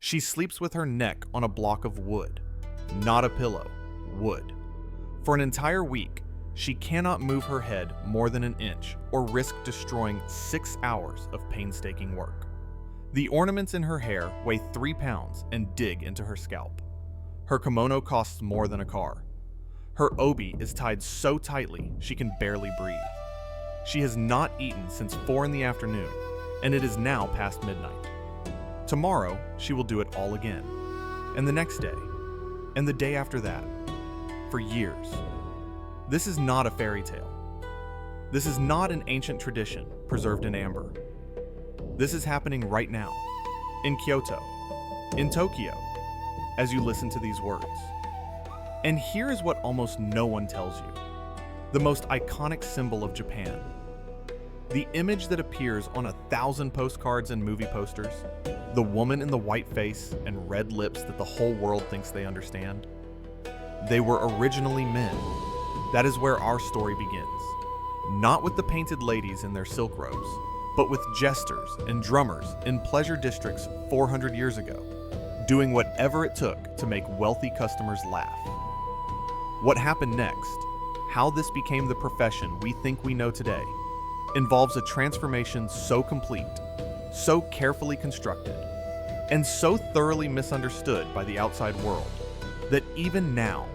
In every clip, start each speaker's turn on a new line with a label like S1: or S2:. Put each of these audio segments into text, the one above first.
S1: She sleeps with her neck on a block of wood, not a pillow, wood. For an entire week, she cannot move her head more than an inch or risk destroying 6 hours of painstaking work. The ornaments in her hair weigh 3 pounds and dig into her scalp. Her kimono costs more than a car. Her obi is tied so tightly she can barely breathe. She has not eaten since 4 in the afternoon, and it is now past midnight. Tomorrow, she will do it all again, and the next day, and the day after that, for years. This is not a fairy tale. This is not an ancient tradition preserved in amber. This is happening right now, in Kyoto, in Tokyo, as you listen to these words. And here is what almost no one tells you. The most iconic symbol of Japan. The image that appears on 1,000 postcards and movie posters. The woman in the white face and red lips that the whole world thinks they understand. They were originally men. That is where our story begins. Not with the painted ladies in their silk robes, but with jesters and drummers in pleasure districts 400 years ago, doing whatever it took to make wealthy customers laugh. What happened next, how this became the profession we think we know today, involves a transformation so complete, so carefully constructed, and so thoroughly misunderstood by the outside world that even now,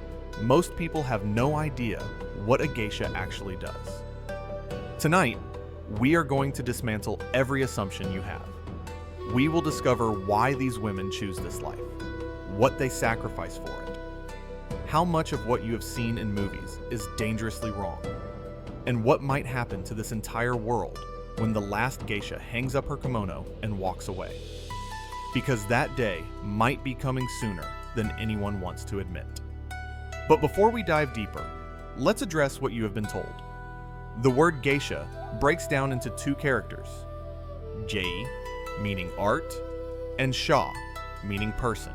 S1: most people have no idea what a geisha actually does. Tonight, we are going to dismantle every assumption you have. We will discover why these women choose this life, what they sacrifice for it, how much of what you have seen in movies is dangerously wrong, and what might happen to this entire world when the last geisha hangs up her kimono and walks away. Because that day might be coming sooner than anyone wants to admit. But before we dive deeper, let's address what you have been told. The word geisha breaks down into 2 characters, gei, meaning art, and sha, meaning person.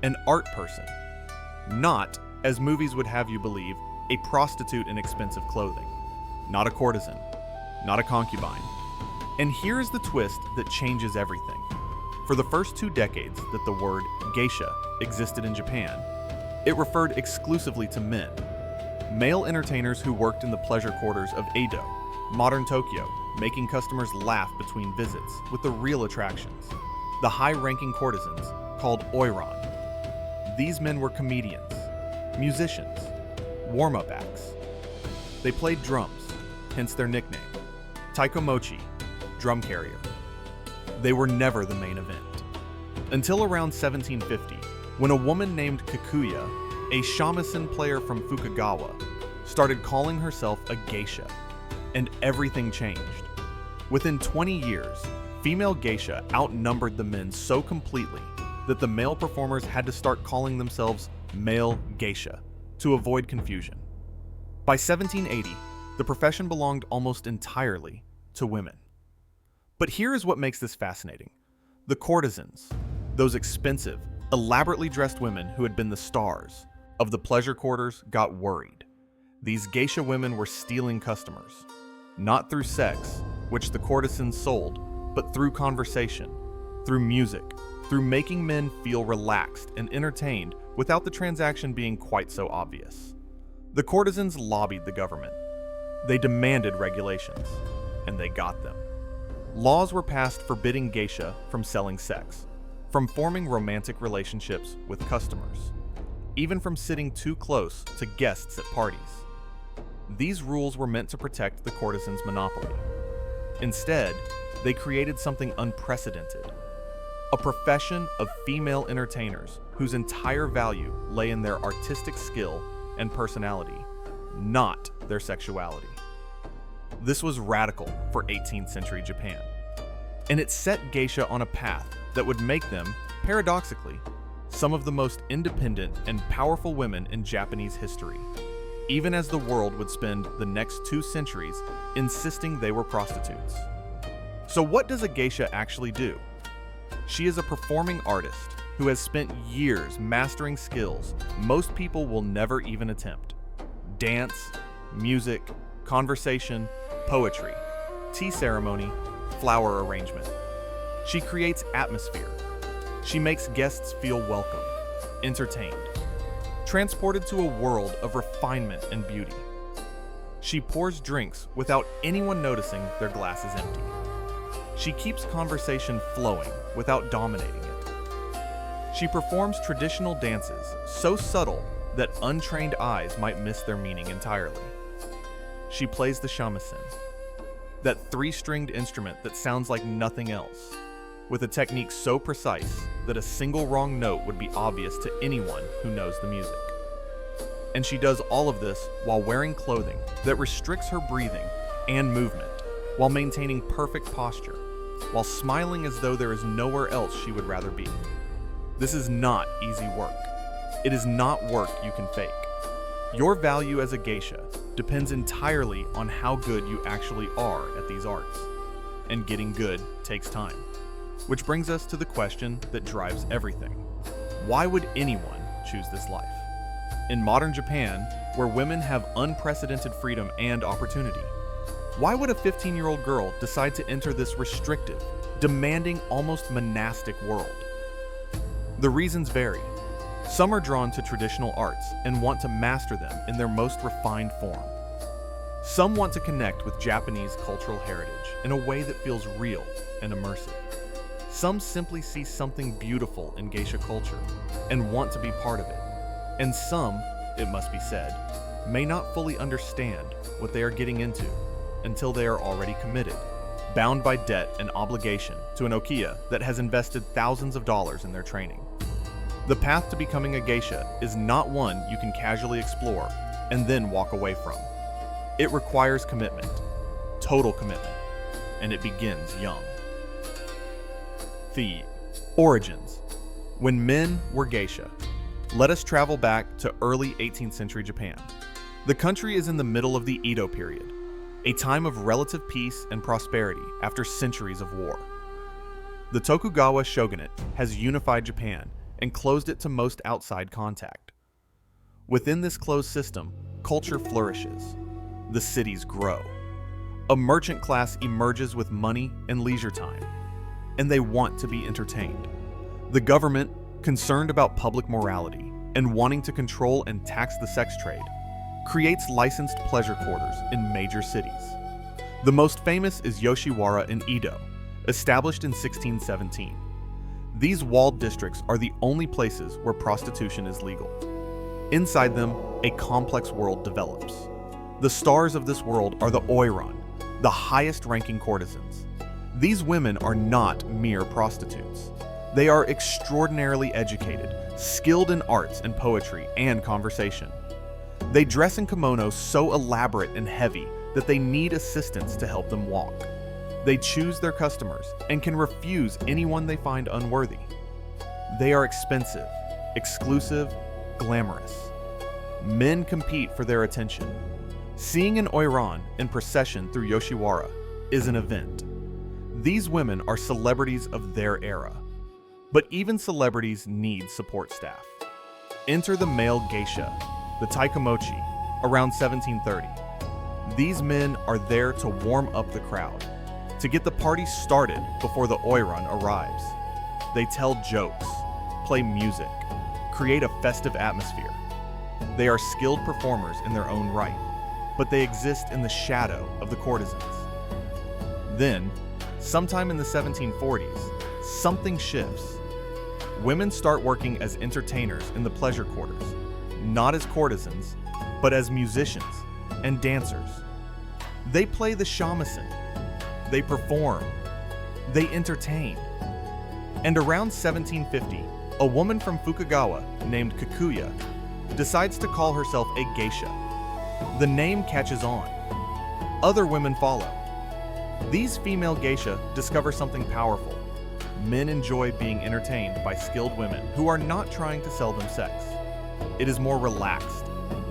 S1: An art person, not, as movies would have you believe, a prostitute in expensive clothing, not a courtesan, not a concubine. And here is the twist that changes everything. For the first 2 decades that the word geisha existed in Japan, it referred exclusively to men, male entertainers who worked in the pleasure quarters of Edo, modern Tokyo, making customers laugh between visits with the real attractions, the high-ranking courtesans called oiran. These men were comedians, musicians, warm-up acts. They played drums, hence their nickname, taikomochi, drum carrier. They were never the main event. Until around 1750, when a woman named Kikuya, a shamisen player from Fukagawa, started calling herself a geisha, and everything changed. Within 20 years, female geisha outnumbered the men so completely that the male performers had to start calling themselves male geisha to avoid confusion. By 1780, the profession belonged almost entirely to women. But here is what makes this fascinating. The courtesans, those expensive, elaborately dressed women who had been the stars of the pleasure quarters, got worried. These geisha women were stealing customers, not through sex, which the courtesans sold, but through conversation, through music, through making men feel relaxed and entertained without the transaction being quite so obvious. The courtesans lobbied the government. They demanded regulations, and they got them. Laws were passed forbidding geisha from selling sex, from forming romantic relationships with customers, even from sitting too close to guests at parties. These rules were meant to protect the courtesan's monopoly. Instead, they created something unprecedented. A profession of female entertainers whose entire value lay in their artistic skill and personality, not their sexuality. This was radical for 18th century Japan, and it set geisha on a path that would make them, paradoxically, some of the most independent and powerful women in Japanese history, even as the world would spend the next 2 centuries insisting they were prostitutes. So what does a geisha actually do? She is a performing artist who has spent years mastering skills most people will never even attempt. Dance, music, conversation, poetry, tea ceremony, flower arrangement. She creates atmosphere, She makes guests feel welcome, entertained, transported to a world of refinement and beauty. She pours drinks without anyone noticing their glass is empty. She keeps conversation flowing without dominating it. She performs traditional dances so subtle that untrained eyes might miss their meaning entirely. She plays the shamisen, that three-stringed instrument that sounds like nothing else, with a technique so precise that a single wrong note would be obvious to anyone who knows the music. And she does all of this while wearing clothing that restricts her breathing and movement, while maintaining perfect posture, while smiling as though there is nowhere else she would rather be. This is not easy work. It is not work you can fake. Your value as a geisha depends entirely on how good you actually are at these arts. And getting good takes time. Which brings us to the question that drives everything. Why would anyone choose this life? In modern Japan, where women have unprecedented freedom and opportunity, why would a 15-year-old girl decide to enter this restrictive, demanding, almost monastic world? The reasons vary. Some are drawn to traditional arts and want to master them in their most refined form. Some want to connect with Japanese cultural heritage in a way that feels real and immersive. Some simply see something beautiful in geisha culture and want to be part of it. And some, it must be said, may not fully understand what they are getting into until they are already committed, bound by debt and obligation to an okiya that has invested thousands of dollars in their training. The path to becoming a geisha is not one you can casually explore and then walk away from. It requires commitment, total commitment, and it begins young. The origins. When men were geisha. Let us travel back to early 18th century Japan. The country is in the middle of the Edo period, a time of relative peace and prosperity after centuries of war. The Tokugawa shogunate has unified Japan and closed it to most outside contact. Within this closed system, culture flourishes. The cities grow. A merchant class emerges with money and leisure time, and they want to be entertained. The government, concerned about public morality and wanting to control and tax the sex trade, creates licensed pleasure quarters in major cities. The most famous is Yoshiwara in Edo, established in 1617. These walled districts are the only places where prostitution is legal. Inside them, a complex world develops. The stars of this world are the oiran, the highest-ranking courtesans. These women are not mere prostitutes. They are extraordinarily educated, skilled in arts and poetry and conversation. They dress in kimonos so elaborate and heavy that they need assistance to help them walk. They choose their customers and can refuse anyone they find unworthy. They are expensive, exclusive, glamorous. Men compete for their attention. Seeing an oiran in procession through Yoshiwara is an event. These women are celebrities of their era. But even celebrities need support staff. Enter the male geisha, the taikomochi, around 1730. These men are there to warm up the crowd, to get the party started before the oiran arrives. They tell jokes, play music, create a festive atmosphere. They are skilled performers in their own right, but they exist in the shadow of the courtesans. Then, sometime in the 1740s, something shifts. Women start working as entertainers in the pleasure quarters, not as courtesans, but as musicians and dancers. They play the shamisen, they perform, they entertain. And around 1750, a woman from Fukugawa named Kikuya decides to call herself a geisha. The name catches on. Other women follow. These female geisha discover something powerful. Men enjoy being entertained by skilled women who are not trying to sell them sex. It is more relaxed,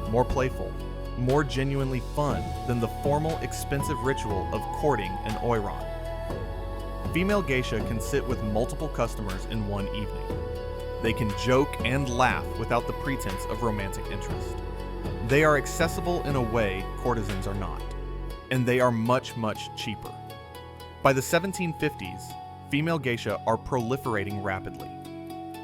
S1: more playful, more genuinely fun than the formal, expensive ritual of courting an oiran. Female geisha can sit with multiple customers in one evening. They can joke and laugh without the pretense of romantic interest. They are accessible in a way courtesans are not, and they are much, much cheaper. By the 1750s, female geisha are proliferating rapidly.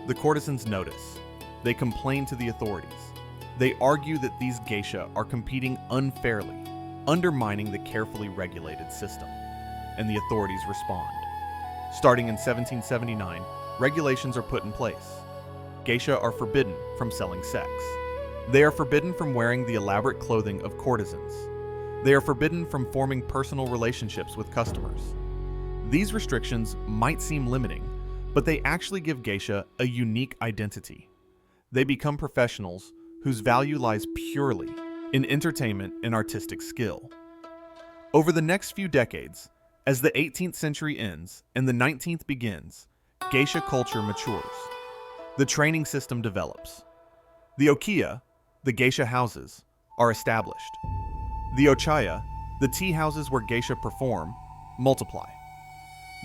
S1: The courtesans notice. They complain to the authorities. They argue that these geisha are competing unfairly, undermining the carefully regulated system, and the authorities respond. Starting in 1779, regulations are put in place. Geisha are forbidden from selling sex. They are forbidden from wearing the elaborate clothing of courtesans. They are forbidden from forming personal relationships with customers. These restrictions might seem limiting, but they actually give geisha a unique identity. They become professionals whose value lies purely in entertainment and artistic skill. Over the next few decades, as the 18th century ends and the 19th begins, geisha culture matures. The training system develops. The okiya, the geisha houses, are established. The ochaya, the tea houses where geisha perform, multiply.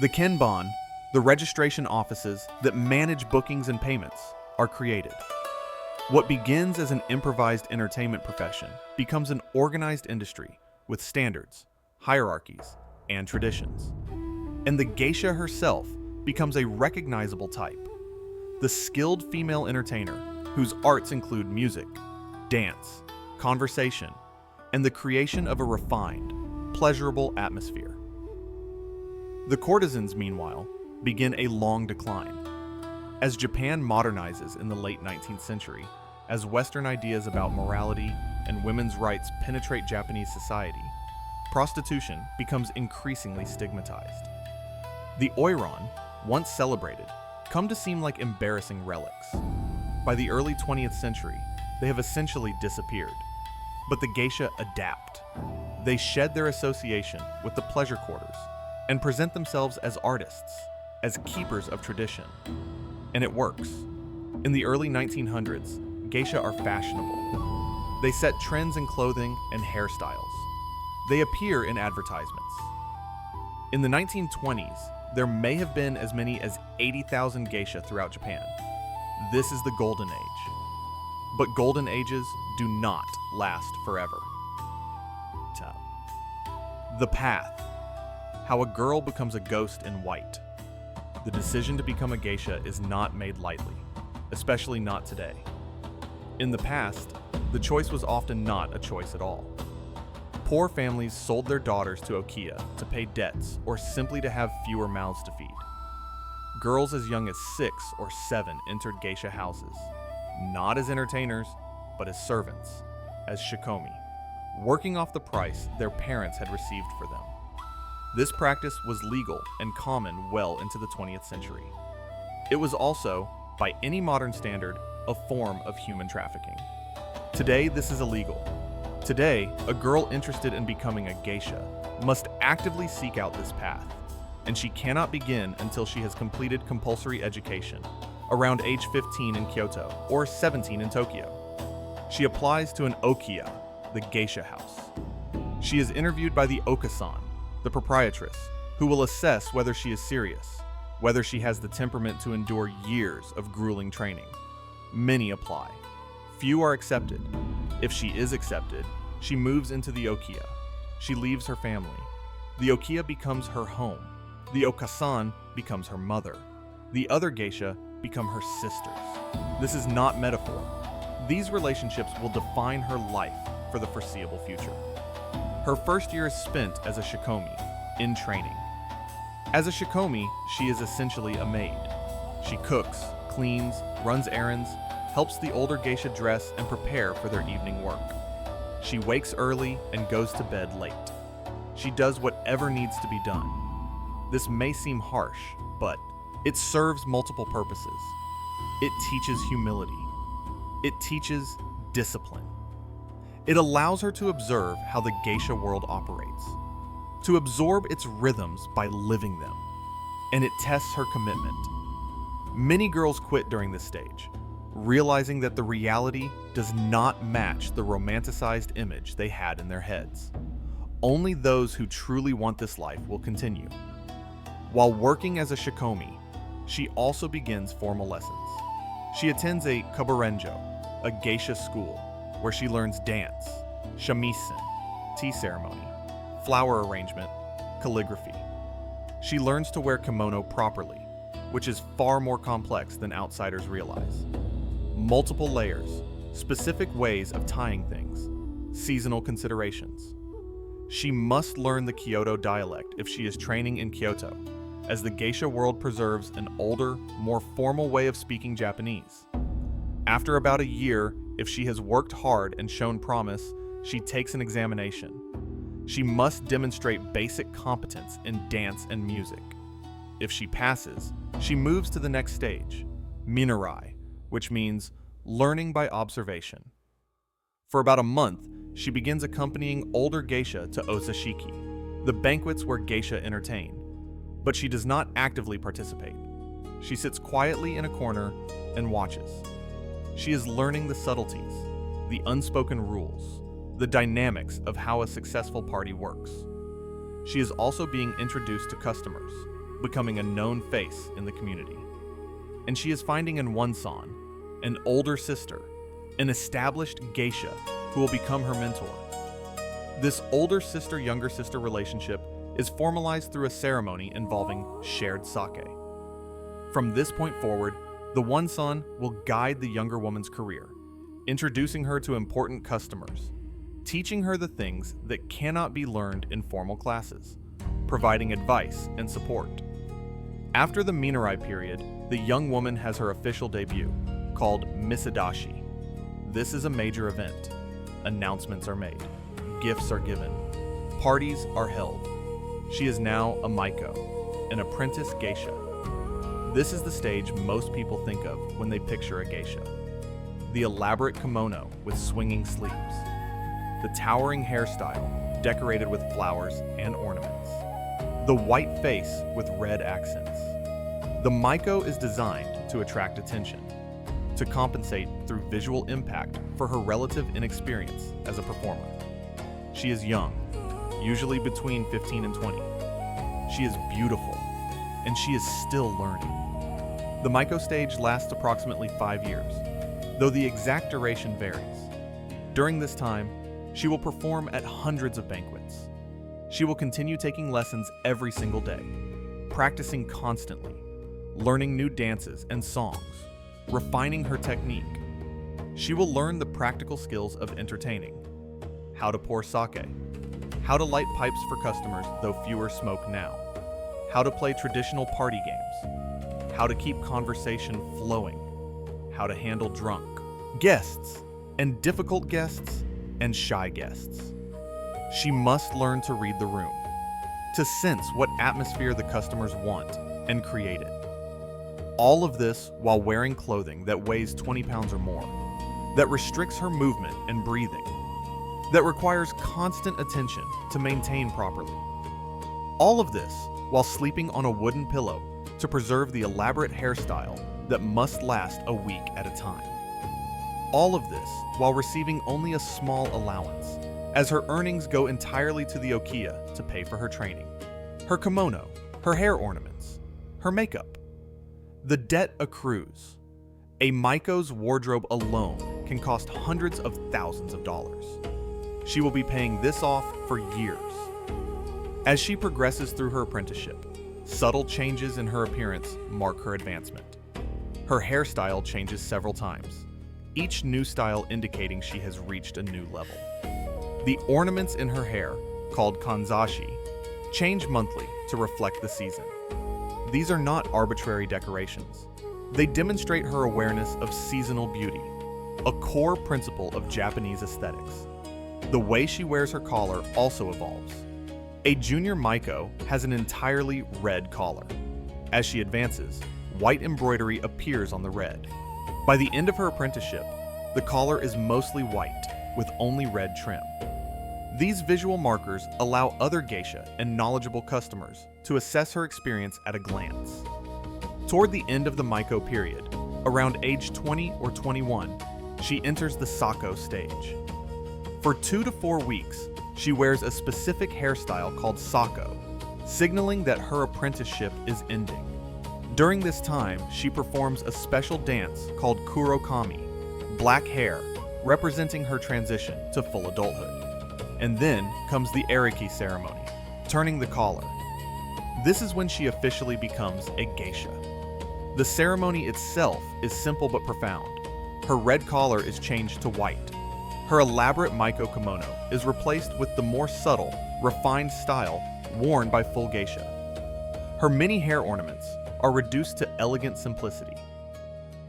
S1: The kenban, the registration offices that manage bookings and payments, are created. What begins as an improvised entertainment profession becomes an organized industry with standards, hierarchies, and traditions. And the geisha herself becomes a recognizable type. The skilled female entertainer whose arts include music, dance, conversation, and the creation of a refined, pleasurable atmosphere. The courtesans, meanwhile, begin a long decline. As Japan modernizes in the late 19th century, as Western ideas about morality and women's rights penetrate Japanese society, prostitution becomes increasingly stigmatized. The oiran, once celebrated, come to seem like embarrassing relics. By the early 20th century, they have essentially disappeared. But the geisha adapt. They shed their association with the pleasure quarters and present themselves as artists, as keepers of tradition. And it works. In the early 1900s, geisha are fashionable. They set trends in clothing and hairstyles. They appear in advertisements. In the 1920s, there may have been as many as 80,000 geisha throughout Japan. This is the golden age. But golden ages do not last forever. The path. How a girl becomes a ghost in white. The decision to become a geisha is not made lightly, especially not today. In the past, the choice was often not a choice at all. Poor families sold their daughters to okiya to pay debts or simply to have fewer mouths to feed. Girls as young as 6 or 7 entered geisha houses, not as entertainers, but as servants, as shikomi, working off the price their parents had received for them. This practice was legal and common well into the 20th century. It was also, by any modern standard, a form of human trafficking. Today, this is illegal. Today, a girl interested in becoming a geisha must actively seek out this path, and she cannot begin until she has completed compulsory education, around age 15 in Kyoto or 17 in Tokyo. She applies to an okiya, the geisha house. She is interviewed by the okasan, the proprietress, who will assess whether she is serious, whether she has the temperament to endure years of grueling training. Many apply. Few are accepted. If she is accepted, she moves into the okiya. She leaves her family. The okiya becomes her home. The okasan becomes her mother. The other geisha become her sisters. This is not metaphor. These relationships will define her life for the foreseeable future. Her first year is spent as a shikomi, in training. As a shikomi, she is essentially a maid. She cooks, cleans, runs errands, helps the older geisha dress and prepare for their evening work. She wakes early and goes to bed late. She does whatever needs to be done. This may seem harsh, but it serves multiple purposes. It teaches humility. It teaches discipline. It allows her to observe how the geisha world operates, to absorb its rhythms by living them, and it tests her commitment. Many girls quit during this stage, realizing that the reality does not match the romanticized image they had in their heads. Only those who truly want this life will continue. While working as a shikomi, she also begins formal lessons. She attends a kaburenjo, a geisha school, where she learns dance, shamisen, tea ceremony, flower arrangement, calligraphy. She learns to wear kimono properly, which is far more complex than outsiders realize. Multiple layers, specific ways of tying things, seasonal considerations. She must learn the Kyoto dialect if she is training in Kyoto, as the geisha world preserves an older, more formal way of speaking Japanese. After about a year, if she has worked hard and shown promise, she takes an examination. She must demonstrate basic competence in dance and music. If she passes, she moves to the next stage, minarai, which means learning by observation. For about a month, she begins accompanying older geisha to osashiki, the banquets where geisha entertain, but she does not actively participate. She sits quietly in a corner and watches. She is learning the subtleties, the unspoken rules, the dynamics of how a successful party works. She is also being introduced to customers, becoming a known face in the community. And she is finding in one-san, an older sister, an established geisha who will become her mentor. This older sister-younger sister relationship is formalized through a ceremony involving shared sake. From this point forward, the one-san will guide the younger woman's career, introducing her to important customers, teaching her the things that cannot be learned in formal classes, providing advice and support. After the minarai period, the young woman has her official debut, called misadashi. This is a major event. Announcements are made, gifts are given, parties are held. She is now a maiko, an apprentice geisha. This is the stage most people think of when they picture a geisha. The elaborate kimono with swinging sleeves, the towering hairstyle decorated with flowers and ornaments, the white face with red accents. The maiko is designed to attract attention, to compensate through visual impact for her relative inexperience as a performer. She is young, usually between 15 and 20. She is beautiful, and she is still learning. The maiko stage lasts approximately 5 years, though the exact duration varies. During this time, she will perform at hundreds of banquets. She will continue taking lessons every single day, practicing constantly, learning new dances and songs, refining her technique. She will learn the practical skills of entertaining, how to pour sake, how to light pipes for customers though fewer smoke now, how to play traditional party games, how to keep conversation flowing, how to handle drunk guests and difficult guests and shy guests. She must learn to read the room, to sense what atmosphere the customers want and create it. All of this while wearing clothing that weighs 20 pounds or more, that restricts her movement and breathing, that requires constant attention to maintain properly. All of this while sleeping on a wooden pillow to preserve the elaborate hairstyle that must last a week at a time. All of this while receiving only a small allowance, as her earnings go entirely to the okiya to pay for her training, her kimono, her hair ornaments, her makeup. The debt accrues. A maiko's wardrobe alone can cost hundreds of thousands of dollars. She will be paying this off for years. As she progresses through her apprenticeship, subtle changes in her appearance mark her advancement. Her hairstyle changes several times, each new style indicating she has reached a new level. The ornaments in her hair, called kanzashi, change monthly to reflect the season. These are not arbitrary decorations. They demonstrate her awareness of seasonal beauty, a core principle of Japanese aesthetics. The way she wears her collar also evolves. A junior maiko has an entirely red collar. As she advances, white embroidery appears on the red. By the end of her apprenticeship, the collar is mostly white, with only red trim. These visual markers allow other geisha and knowledgeable customers to assess her experience at a glance. Toward the end of the maiko period, around age 20 or 21, she enters the sako stage. For 2 to 4 weeks, she wears a specific hairstyle called sako, signaling that her apprenticeship is ending. During this time, she performs a special dance called kurokami, black hair, representing her transition to full adulthood. And then comes the ariki ceremony, turning the collar. This is when she officially becomes a geisha. The ceremony itself is simple but profound. Her red collar is changed to white. Her elaborate maiko kimono is replaced with the more subtle, refined style worn by full geisha. Her many hair ornaments are reduced to elegant simplicity.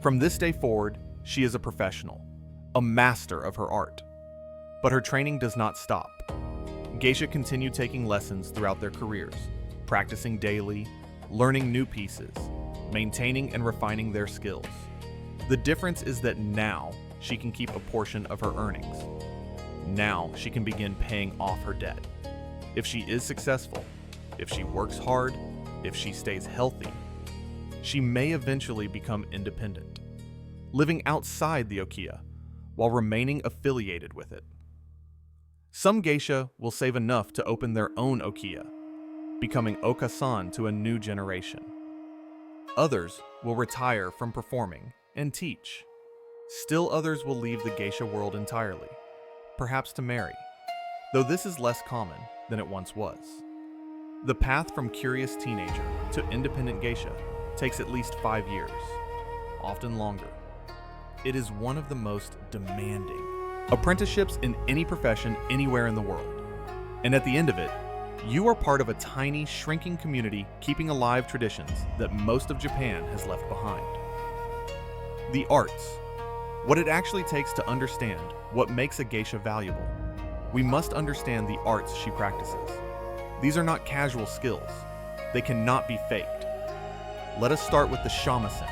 S1: From this day forward, she is a professional, a master of her art. But her training does not stop. Geisha continue taking lessons throughout their careers, practicing daily, learning new pieces, maintaining and refining their skills. The difference is that now she can keep a portion of her earnings. Now she can begin paying off her debt. If she is successful, if she works hard, if she stays healthy, she may eventually become independent, living outside the okiya while remaining affiliated with it. Some geisha will save enough to open their own okiya, becoming okasan to a new generation. Others will retire from performing and teach. Still others will leave the geisha world entirely, perhaps to marry, though this is less common than it once was. The path from curious teenager to independent geisha takes at least 5 years, often longer. It is one of the most demanding apprenticeships in any profession anywhere in the world. And at the end of it, you are part of a tiny, shrinking community keeping alive traditions that most of Japan has left behind. The arts. What it actually takes to understand what makes a geisha valuable. We must understand the arts she practices. These are not casual skills. They cannot be faked. Let us start with the shamisen,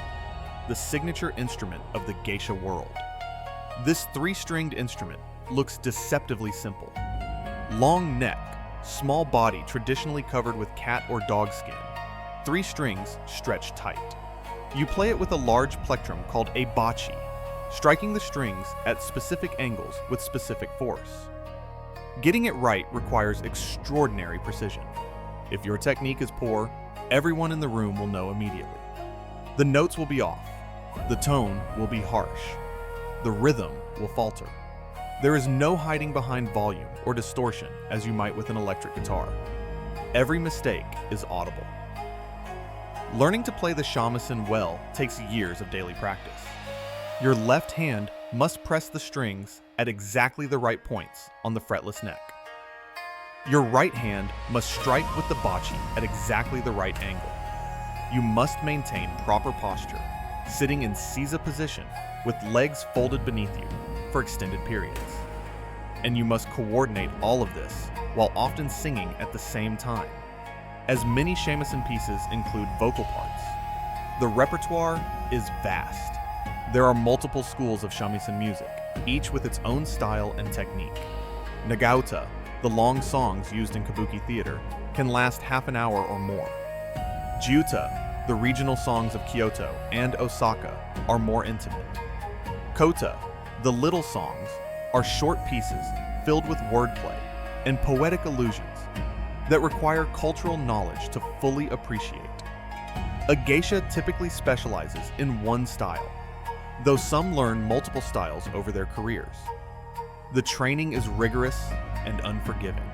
S1: the signature instrument of the geisha world. This 3-stringed instrument looks deceptively simple. Long neck, small body traditionally covered with cat or dog skin. 3 strings stretched tight. You play it with a large plectrum called a bachi, striking the strings at specific angles with specific force. Getting it right requires extraordinary precision. If your technique is poor, everyone in the room will know immediately. The notes will be off. The tone will be harsh. The rhythm will falter. There is no hiding behind volume or distortion as you might with an electric guitar. Every mistake is audible. Learning to play the shamisen well takes years of daily practice. Your left hand must press the strings at exactly the right points on the fretless neck. Your right hand must strike with the bachi at exactly the right angle. You must maintain proper posture, sitting in seiza position with legs folded beneath you for extended periods. And you must coordinate all of this while often singing at the same time, as many shamisen pieces include vocal parts. The repertoire is vast. There are multiple schools of shamisen music, each with its own style and technique. Nagauta, the long songs used in kabuki theater, can last half an hour or more. Jiuta, the regional songs of Kyoto and Osaka, are more intimate. Kota, the little songs, are short pieces filled with wordplay and poetic allusions that require cultural knowledge to fully appreciate. A geisha typically specializes in one style, though some learn multiple styles over their careers. The training is rigorous and unforgiving.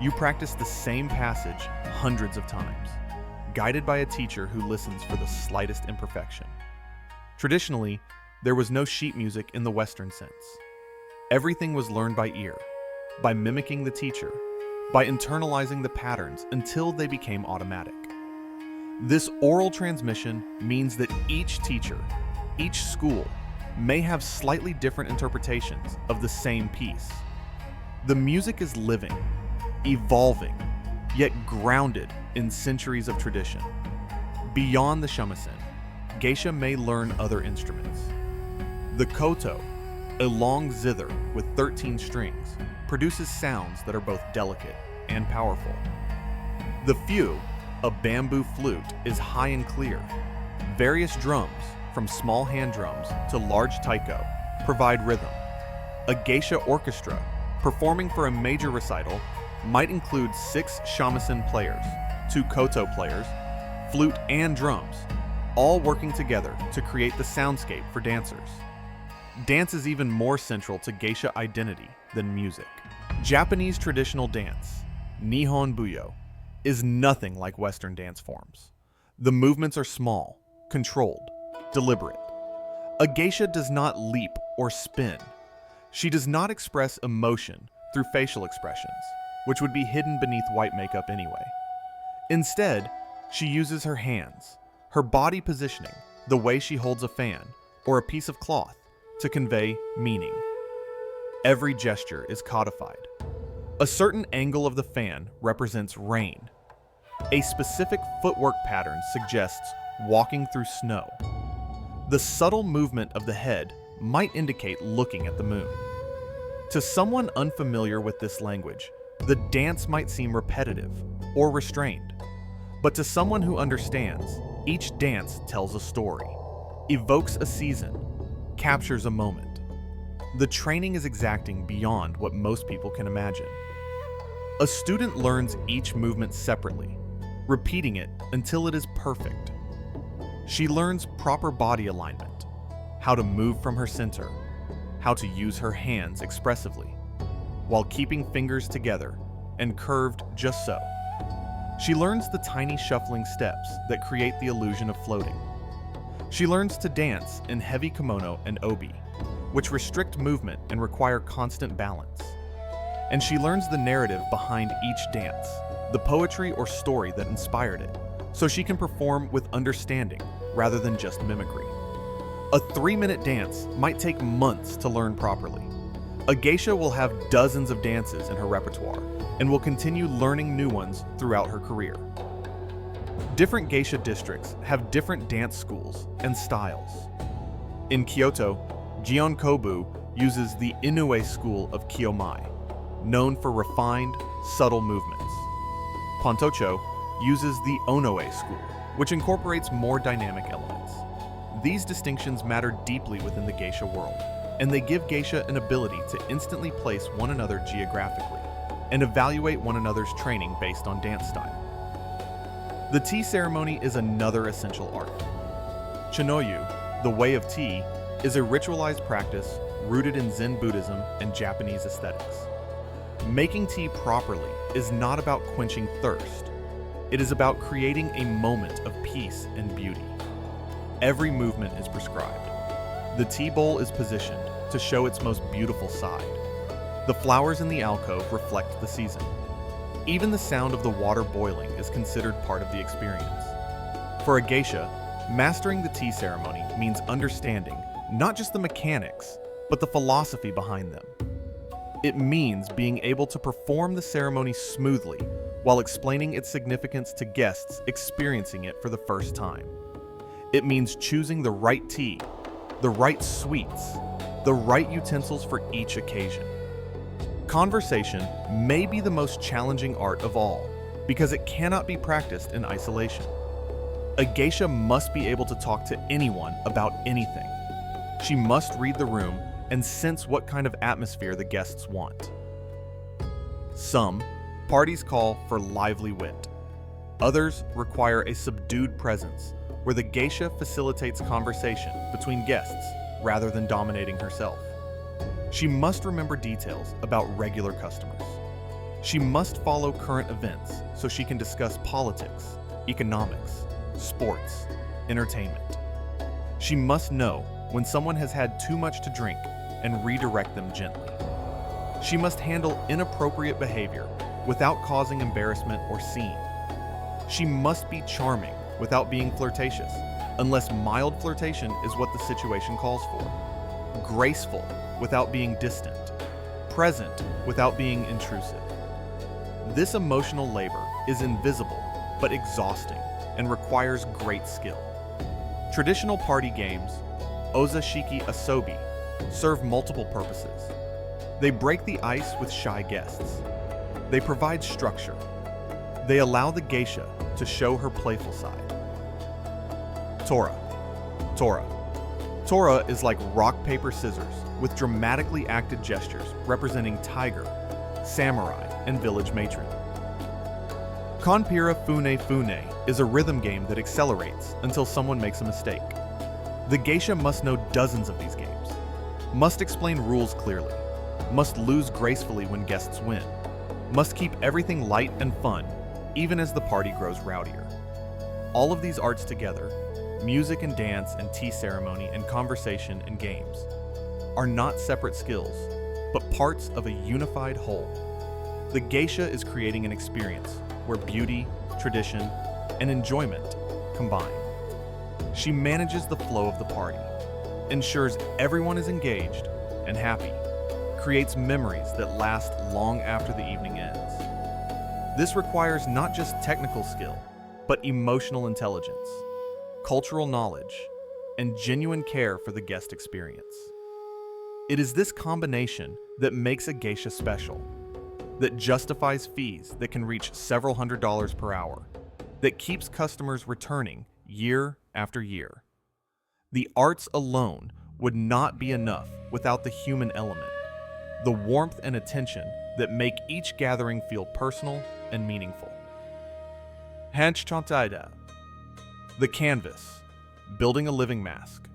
S1: You practice the same passage hundreds of times, guided by a teacher who listens for the slightest imperfection. Traditionally, there was no sheet music in the Western sense. Everything was learned by ear, by mimicking the teacher, by internalizing the patterns until they became automatic. This oral transmission means that each teacher, each school, may have slightly different interpretations of the same piece. The music is living, evolving, yet grounded in centuries of tradition. Beyond the shamisen, geisha may learn other instruments. The koto, a long zither with 13 strings, produces sounds that are both delicate and powerful. The fu, a bamboo flute, is high and clear. Various drums, from small hand drums to large taiko, provide rhythm. A geisha orchestra, performing for a major recital, might include 6 shamisen players, 2 koto players, flute and drums, all working together to create the soundscape for dancers. Dance is even more central to geisha identity than music. Japanese traditional dance, nihon buyo, is nothing like Western dance forms. The movements are small, controlled, deliberate. A geisha does not leap or spin. She does not express emotion through facial expressions, which would be hidden beneath white makeup anyway. Instead, she uses her hands, her body positioning, the way she holds a fan or a piece of cloth to convey meaning. Every gesture is codified. A certain angle of the fan represents rain. A specific footwork pattern suggests walking through snow. The subtle movement of the head might indicate looking at the moon. To someone unfamiliar with this language, the dance might seem repetitive or restrained. But to someone who understands, each dance tells a story, evokes a season, captures a moment. The training is exacting beyond what most people can imagine. A student learns each movement separately, repeating it until it is perfect. She learns proper body alignment, how to move from her center, how to use her hands expressively, while keeping fingers together and curved just so. She learns the tiny shuffling steps that create the illusion of floating. She learns to dance in heavy kimono and obi, which restrict movement and require constant balance. And she learns the narrative behind each dance, the poetry or story that inspired it, so she can perform with understanding rather than just mimicry. A 3-minute dance might take months to learn properly. A geisha will have dozens of dances in her repertoire and will continue learning new ones throughout her career. Different geisha districts have different dance schools and styles. In Kyoto, Gionkobu uses the Inoue school of Kiyomai, known for refined, subtle movements. Pontocho uses the Onoe school, which incorporates more dynamic elements. These distinctions matter deeply within the geisha world, and they give geisha an ability to instantly place one another geographically and evaluate one another's training based on dance style. The tea ceremony is another essential art. Chinoyu, the way of tea, is a ritualized practice rooted in Zen Buddhism and Japanese aesthetics. Making tea properly is not about quenching thirst. It is about creating a moment of peace and beauty. Every movement is prescribed. The tea bowl is positioned to show its most beautiful side. The flowers in the alcove reflect the season. Even the sound of the water boiling is considered part of the experience. For a geisha, mastering the tea ceremony means understanding not just the mechanics, but the philosophy behind them. It means being able to perform the ceremony smoothly while explaining its significance to guests experiencing it for the first time. It means choosing the right tea, the right sweets, the right utensils for each occasion. Conversation may be the most challenging art of all because it cannot be practiced in isolation. A geisha must be able to talk to anyone about anything. She must read the room and sense what kind of atmosphere the guests want. Some parties call for lively wit. Others require a subdued presence where the geisha facilitates conversation between guests rather than dominating herself. She must remember details about regular customers. She must follow current events so she can discuss politics, economics, sports, entertainment. She must know when someone has had too much to drink and redirect them gently. She must handle inappropriate behavior without causing embarrassment or scene. She must be charming without being flirtatious, unless mild flirtation is what the situation calls for. Graceful without being distant. Present without being intrusive. This emotional labor is invisible but exhausting and requires great skill. Traditional party games, ozashiki asobi, serve multiple purposes. They break the ice with shy guests. They provide structure. They allow the geisha to show her playful side. Tora. Tora is like rock, paper, scissors with dramatically acted gestures representing tiger, samurai, and village matron. Konpira Fune Fune is a rhythm game that accelerates until someone makes a mistake. The geisha must know dozens of these games, must explain rules clearly, must lose gracefully when guests win, must keep everything light and fun, even as the party grows rowdier. All of these arts together music and dance and tea ceremony and conversation and games, are not separate skills, but parts of a unified whole. The geisha is creating an experience where beauty, tradition, and enjoyment combine. She manages the flow of the party, ensures everyone is engaged and happy, creates memories that last long after the evening ends. This requires not just technical skill, but emotional intelligence, cultural knowledge, and genuine care for the guest experience. It is this combination that makes a geisha special, that justifies fees that can reach several $100s per hour, that keeps customers returning year after year. The arts alone would not be enough without the human element, the warmth and attention that make each gathering feel personal and meaningful. Hanchchontaida, the canvas, building a living mask.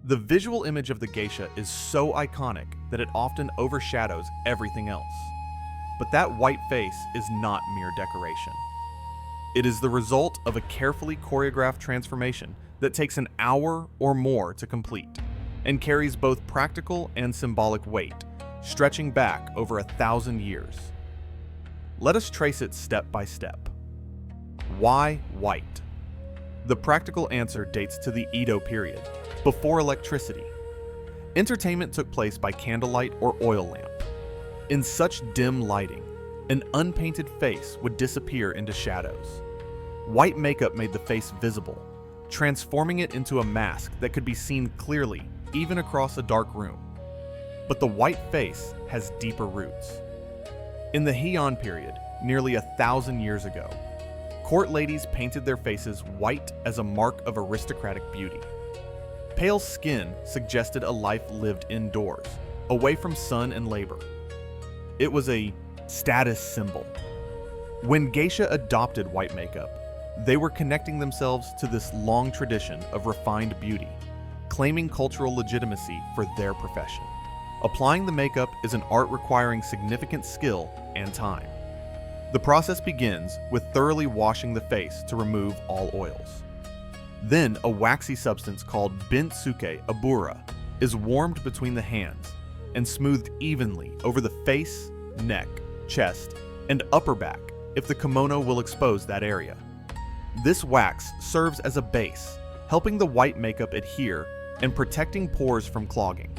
S1: The visual image of the geisha is so iconic that it often overshadows everything else. But that white face is not mere decoration. It is the result of a carefully choreographed transformation that takes an hour or more to complete and carries both practical and symbolic weight, stretching back over 1,000 years. Let us trace it step by step. Why white? The practical answer dates to the Edo period, before electricity. Entertainment took place by candlelight or oil lamp. In such dim lighting, an unpainted face would disappear into shadows. White makeup made the face visible, transforming it into a mask that could be seen clearly, even across a dark room. But the white face has deeper roots. In the Heian period, nearly 1,000 years ago, court ladies painted their faces white as a mark of aristocratic beauty. Pale skin suggested a life lived indoors, away from sun and labor. It was a status symbol. When geisha adopted white makeup, they were connecting themselves to this long tradition of refined beauty, claiming cultural legitimacy for their profession. Applying the makeup is an art requiring significant skill and time. The process begins with thoroughly washing the face to remove all oils. Then a waxy substance called bintsuke abura is warmed between the hands and smoothed evenly over the face, neck, chest, and upper back if the kimono will expose that area. This wax serves as a base, helping the white makeup adhere and protecting pores from clogging.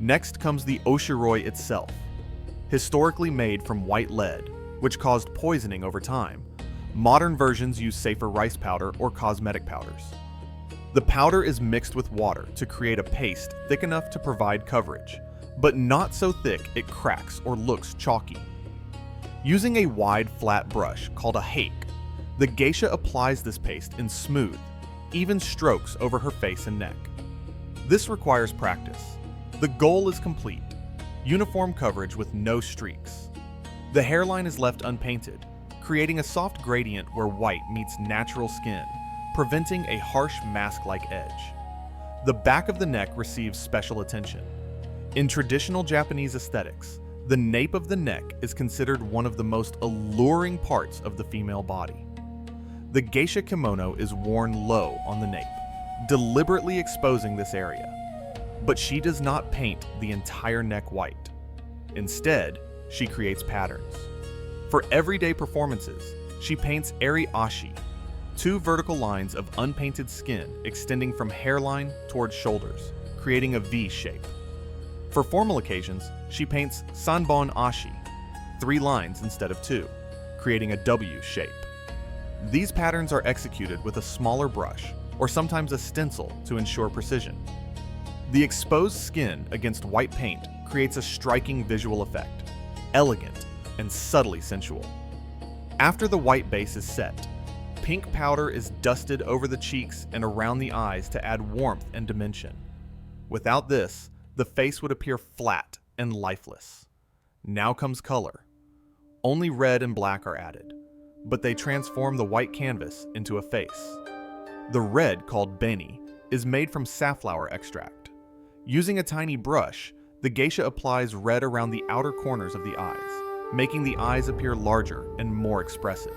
S1: Next comes the oshiroi itself, historically made from white lead, which caused poisoning over time. Modern versions use safer rice powder or cosmetic powders. The powder is mixed with water to create a paste thick enough to provide coverage, but not so thick it cracks or looks chalky. Using a wide, flat brush called a hake, the geisha applies this paste in smooth, even strokes over her face and neck. This requires practice. The goal is complete, uniform coverage with no streaks. The hairline is left unpainted, creating a soft gradient where white meets natural skin, preventing a harsh mask-like edge. The back of the neck receives special attention. In traditional Japanese aesthetics, the nape of the neck is considered one of the most alluring parts of the female body. The geisha kimono is worn low on the nape, deliberately exposing this area. But she does not paint the entire neck white. Instead, she creates patterns. For everyday performances, she paints eri-ashi, two vertical lines of unpainted skin extending from hairline towards shoulders, creating a V shape. For formal occasions, she paints sanbon ashi, 3 lines instead of 2, creating a W shape. These patterns are executed with a smaller brush, or sometimes a stencil to ensure precision. The exposed skin against white paint creates a striking visual effect, elegant and subtly sensual. After the white base is set, pink powder is dusted over the cheeks and around the eyes to add warmth and dimension. Without this, the face would appear flat and lifeless. Now comes color. Only red and black are added, but they transform the white canvas into a face. The red, called beni, is made from safflower extract. Using a tiny brush, the geisha applies red around the outer corners of the eyes, making the eyes appear larger and more expressive.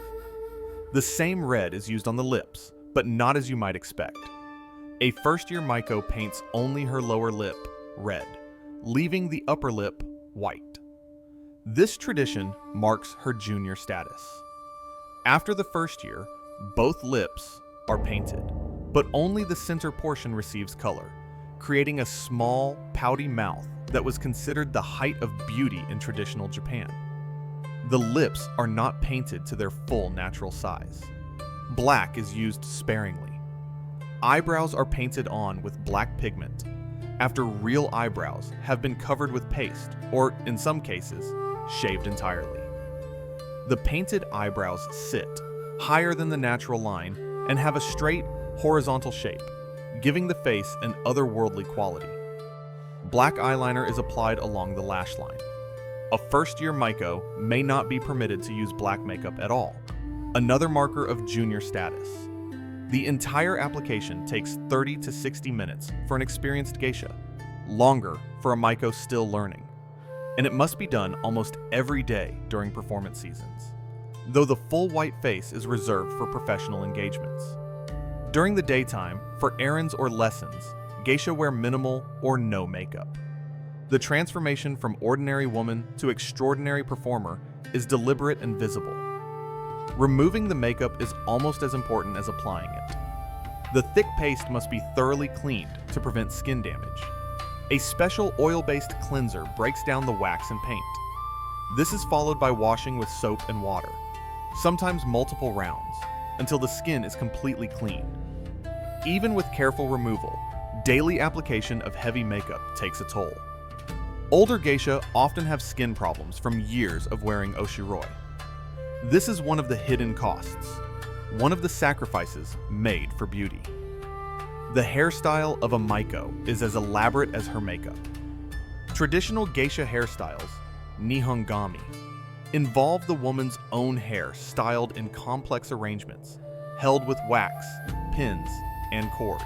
S1: The same red is used on the lips, but not as you might expect. A first-year maiko paints only her lower lip red, leaving the upper lip white. This tradition marks her junior status. After the first year, both lips are painted, but only the center portion receives color, creating a small, pouty mouth that was considered the height of beauty in traditional Japan. The lips are not painted to their full natural size. Black is used sparingly. Eyebrows are painted on with black pigment, after real eyebrows have been covered with paste, or in some cases, shaved entirely. The painted eyebrows sit higher than the natural line and have a straight, horizontal shape, giving the face an otherworldly quality. Black eyeliner is applied along the lash line. A first-year maiko may not be permitted to use black makeup at all, another marker of junior status. The entire application takes 30 to 60 minutes for an experienced geisha, longer for a maiko still learning, and it must be done almost every day during performance seasons, though the full white face is reserved for professional engagements. During the daytime, for errands or lessons, geisha wear minimal or no makeup. The transformation from ordinary woman to extraordinary performer is deliberate and visible. Removing the makeup is almost as important as applying it. The thick paste must be thoroughly cleaned to prevent skin damage. A special oil-based cleanser breaks down the wax and paint. This is followed by washing with soap and water, sometimes multiple rounds, until the skin is completely clean. Even with careful removal, daily application of heavy makeup takes a toll. Older geisha often have skin problems from years of wearing oshiroi. This is one of the hidden costs, one of the sacrifices made for beauty. The hairstyle of a maiko is as elaborate as her makeup. Traditional geisha hairstyles, nihon, involve the woman's own hair styled in complex arrangements, held with wax, pins, and cords.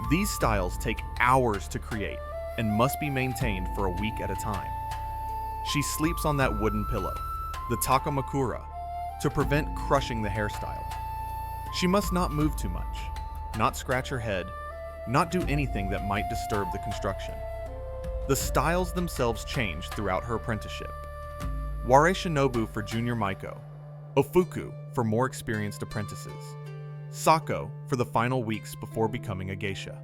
S1: These styles take hours to create and must be maintained for a week at a time. She sleeps on that wooden pillow, the takamakura, to prevent crushing the hairstyle. She must not move too much, not scratch her head, not do anything that might disturb the construction. The styles themselves change throughout her apprenticeship. Ware shinobu for junior maiko, ofuku for more experienced apprentices, sako for the final weeks before becoming a geisha.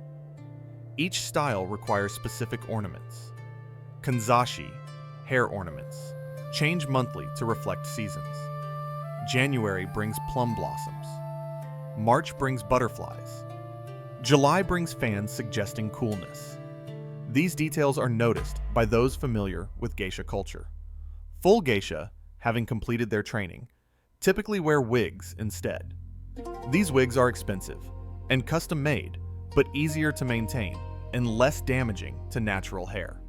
S1: Each style requires specific ornaments. Kanzashi, hair ornaments, change monthly to reflect seasons. January brings plum blossoms. March brings butterflies. July brings fans suggesting coolness. These details are noticed by those familiar with geisha culture. Full geisha, having completed their training, typically wear wigs instead. These wigs are expensive and custom made, but easier to maintain and less damaging to natural hair.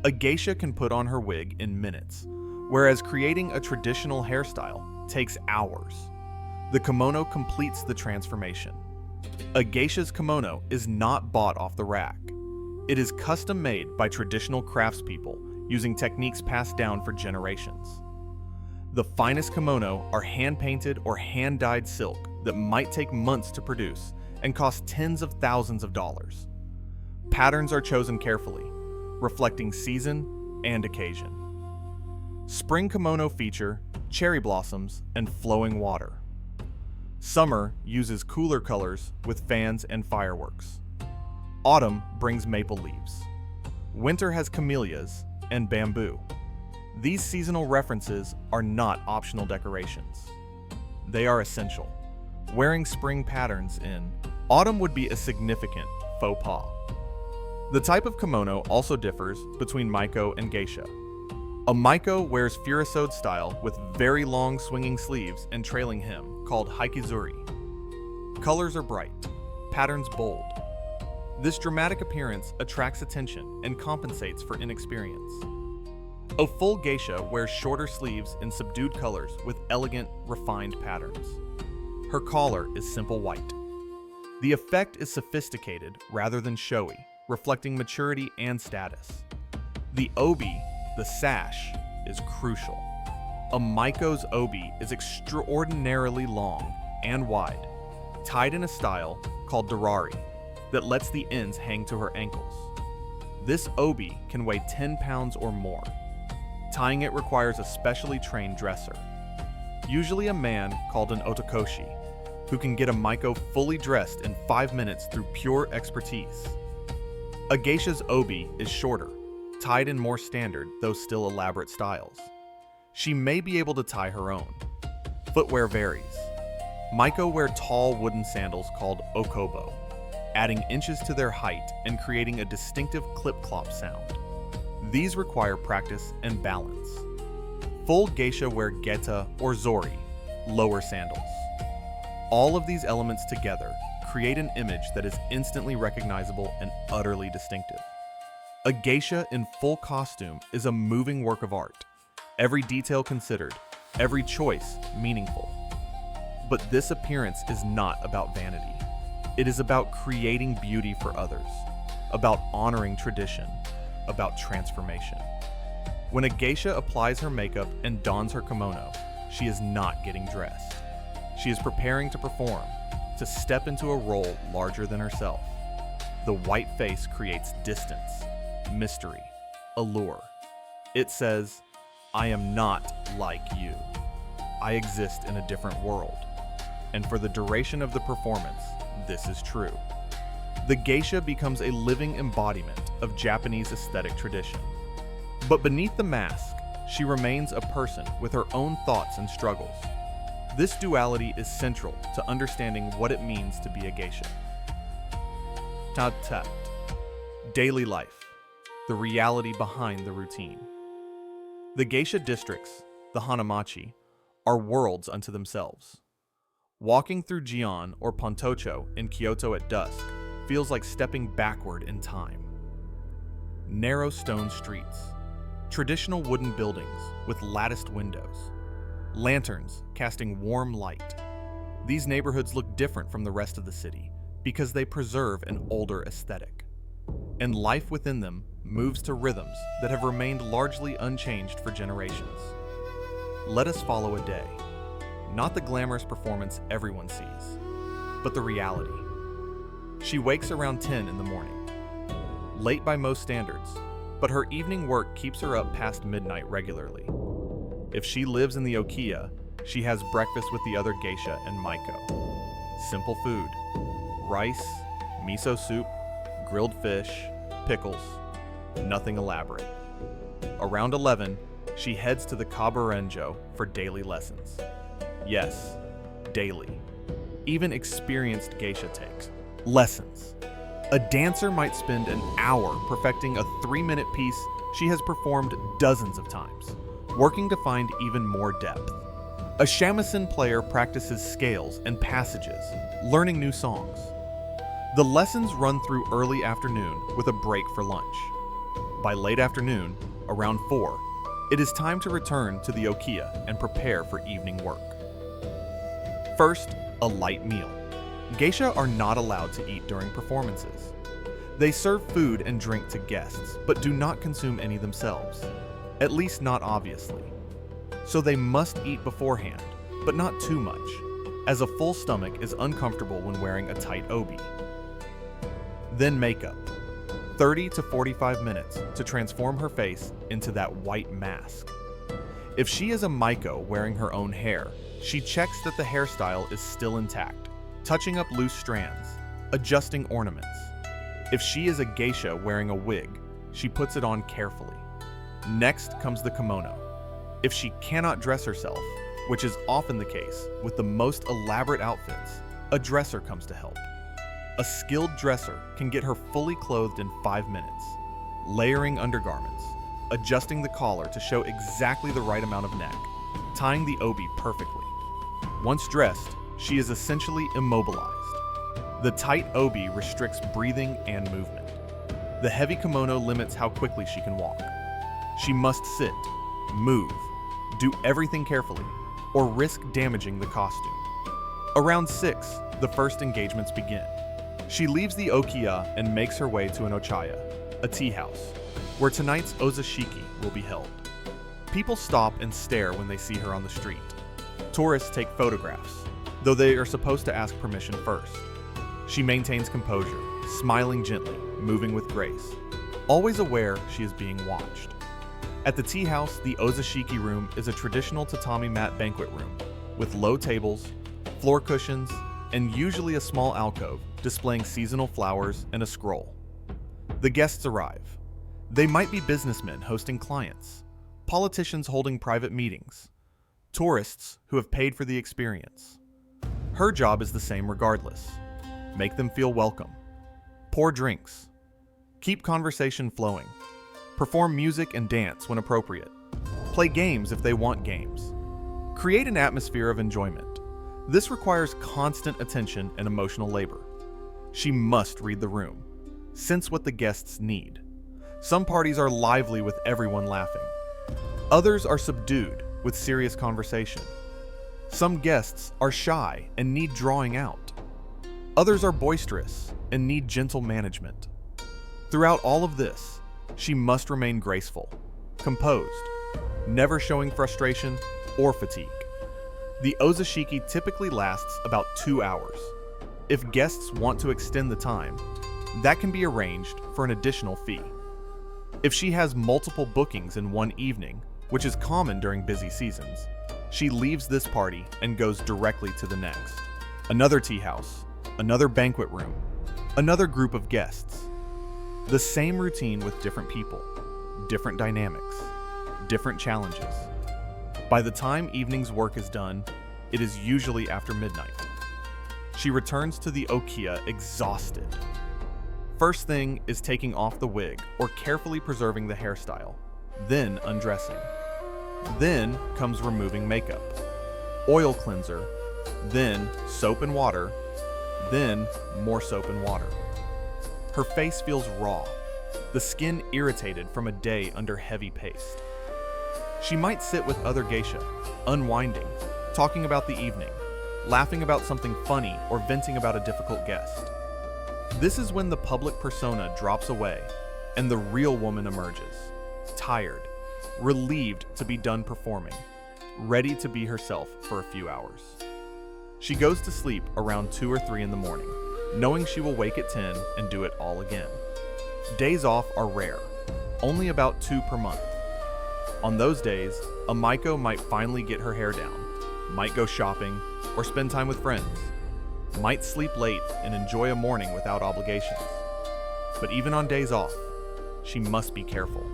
S1: A geisha can put on her wig in minutes, whereas creating a traditional hairstyle takes hours. The kimono completes the transformation. A geisha's kimono is not bought off the rack. It is custom made by traditional craftspeople using techniques passed down for generations. The finest kimono are hand-painted or hand-dyed silk that might take months to produce and cost tens of thousands of dollars. Patterns are chosen carefully, reflecting season and occasion. Spring kimono feature cherry blossoms and flowing water. Summer uses cooler colors with fans and fireworks. Autumn brings maple leaves. Winter has camellias and bamboo. These seasonal references are not optional decorations. They are essential. Wearing spring patterns in autumn would be a significant faux pas. The type of kimono also differs between maiko and geisha. A maiko wears furisode style with very long swinging sleeves and trailing hem called haikizuri. Colors are bright, patterns bold. This dramatic appearance attracts attention and compensates for inexperience. A full geisha wears shorter sleeves in subdued colors with elegant, refined patterns. Her collar is simple white. The effect is sophisticated rather than showy, reflecting maturity and status. The obi, the sash, is crucial. A maiko's obi is extraordinarily long and wide. tied in a style called dorari that lets the ends hang to her ankles. This obi can weigh 10 pounds or more. Tying it requires a specially trained dresser, usually a man called an otokoshi, who can get a maiko fully dressed in 5 minutes through pure expertise. A geisha's obi is shorter, tied in more standard, though still elaborate styles. She may be able to tie her own. Footwear varies. Maiko wear tall wooden sandals called okobo, adding inches to their height and creating a distinctive clip-clop sound. These require practice and balance. Full geisha wear geta or zori, lower sandals. All of these elements together create an image that is instantly recognizable and utterly distinctive. A geisha in full costume is a moving work of art, every detail considered, every choice meaningful. But this appearance is not about vanity. It is about creating beauty for others, about honoring tradition, about transformation. When a geisha applies her makeup and dons her kimono, she is not getting dressed. She is preparing to perform, to step into a role larger than herself. The white face creates distance, mystery, allure. It says, I am not like you. I exist in a different world. And for the duration of the performance, this is true. The geisha becomes a living embodiment of Japanese aesthetic tradition. But beneath the mask, she remains a person with her own thoughts and struggles. This duality is central to understanding what it means to be a geisha. Tat-tat. Daily life. The reality behind the routine. The geisha districts, the hanamachi, are worlds unto themselves. Walking through Gion or Pontocho in Kyoto at dusk feels like stepping backward in time. Narrow stone streets, traditional wooden buildings with latticed windows, lanterns casting warm light. These neighborhoods look different from the rest of the city because they preserve an older aesthetic. And life within them moves to rhythms that have remained largely unchanged for generations. Let us follow a day. Not the glamorous performance everyone sees, but the reality. She wakes around 10 in the morning. Late by most standards, but her evening work keeps her up past midnight regularly. If she lives in the okiya, she has breakfast with the other geisha and maiko. Simple food: rice, miso soup, grilled fish, pickles, nothing elaborate. Around 11, she heads to the kaburenjo for daily lessons. Yes, daily. Even experienced geisha takes lessons. A dancer might spend an hour perfecting a 3-minute piece she has performed dozens of times, working to find even more depth. A shamisen player practices scales and passages, learning new songs. The lessons run through early afternoon with a break for lunch. By late afternoon, around 4, it is time to return to the okiya and prepare for evening work. First, a light meal. Geisha are not allowed to eat during performances. They serve food and drink to guests, but do not consume any themselves, at least not obviously. So they must eat beforehand, but not too much, as a full stomach is uncomfortable when wearing a tight obi. Then makeup. 30 to 45 minutes to transform her face into that white mask. If she is a maiko wearing her own hair, she checks that the hairstyle is still intact, touching up loose strands, adjusting ornaments. If she is a geisha wearing a wig, she puts it on carefully. Next comes the kimono. If she cannot dress herself, which is often the case with the most elaborate outfits, a dresser comes to help. A skilled dresser can get her fully clothed in 5 minutes, layering undergarments, adjusting the collar to show exactly the right amount of neck, tying the obi perfectly. Once dressed, she is essentially immobilized. The tight obi restricts breathing and movement. The heavy kimono limits how quickly she can walk. She must sit, move, do everything carefully, or risk damaging the costume. Around 6, the first engagements begin. She leaves the okiya and makes her way to an ochaya, a tea house, where tonight's ozashiki will be held. People stop and stare when they see her on the street. Tourists take photographs. though they are supposed to ask permission first. She maintains composure, smiling gently, moving with grace, always aware she is being watched. At the tea house, the ozashiki room is a traditional tatami mat banquet room with low tables, floor cushions, and usually a small alcove displaying seasonal flowers and a scroll. The guests arrive. They might be businessmen hosting clients, politicians holding private meetings, tourists who have paid for the experience. Her job is the same regardless. Make them feel welcome. Pour drinks. Keep conversation flowing. Perform music and dance when appropriate. Play games if they want games. Create an atmosphere of enjoyment. This requires constant attention and emotional labor. She must read the room, sense what the guests need. Some parties are lively with everyone laughing. Others are subdued with serious conversation. Some guests are shy and need drawing out. Others are boisterous and need gentle management. Throughout all of this, she must remain graceful, composed, never showing frustration or fatigue. The ozashiki typically lasts about 2 hours. If guests want to extend the time, that can be arranged for an additional fee. If she has multiple bookings in one evening, which is common during busy seasons, she leaves this party and goes directly to the next. Another tea house, another banquet room, another group of guests. The same routine with different people, different dynamics, different challenges. By the time evening's work is done, it is usually after midnight. She returns to the okiya exhausted. First thing is taking off the wig or carefully preserving the hairstyle, then undressing. Then comes removing makeup, oil cleanser, then soap and water, then more soap and water. Her face feels raw, the skin irritated from a day under heavy paste. She might sit with other geisha, unwinding, talking about the evening, laughing about something funny or venting about a difficult guest. This is when the public persona drops away and the real woman emerges, tired, relieved to be done performing, ready to be herself for a few hours. She goes to sleep around 2 or 3 in the morning, knowing she will wake at 10 and do it all again. Days off are rare, only about 2 per month. On those days, a maiko might finally get her hair down, might go shopping, or spend time with friends, might sleep late and enjoy a morning without obligations. But even on days off, she must be careful.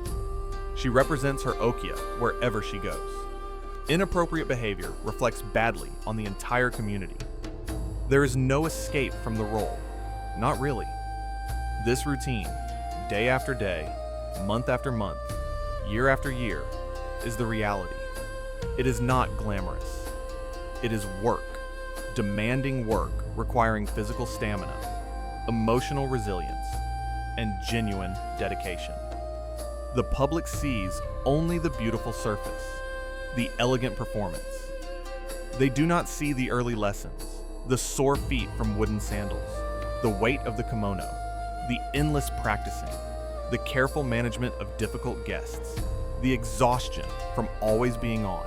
S1: She represents her okiya wherever she goes. Inappropriate behavior reflects badly on the entire community. There is no escape from the role. Not really. This routine, day after day, month after month, year after year, is the reality. It is not glamorous. It is work, demanding work requiring physical stamina, emotional resilience, and genuine dedication. The public sees only the beautiful surface, the elegant performance. They do not see the early lessons, the sore feet from wooden sandals, the weight of the kimono, the endless practicing, the careful management of difficult guests, the exhaustion from always being on,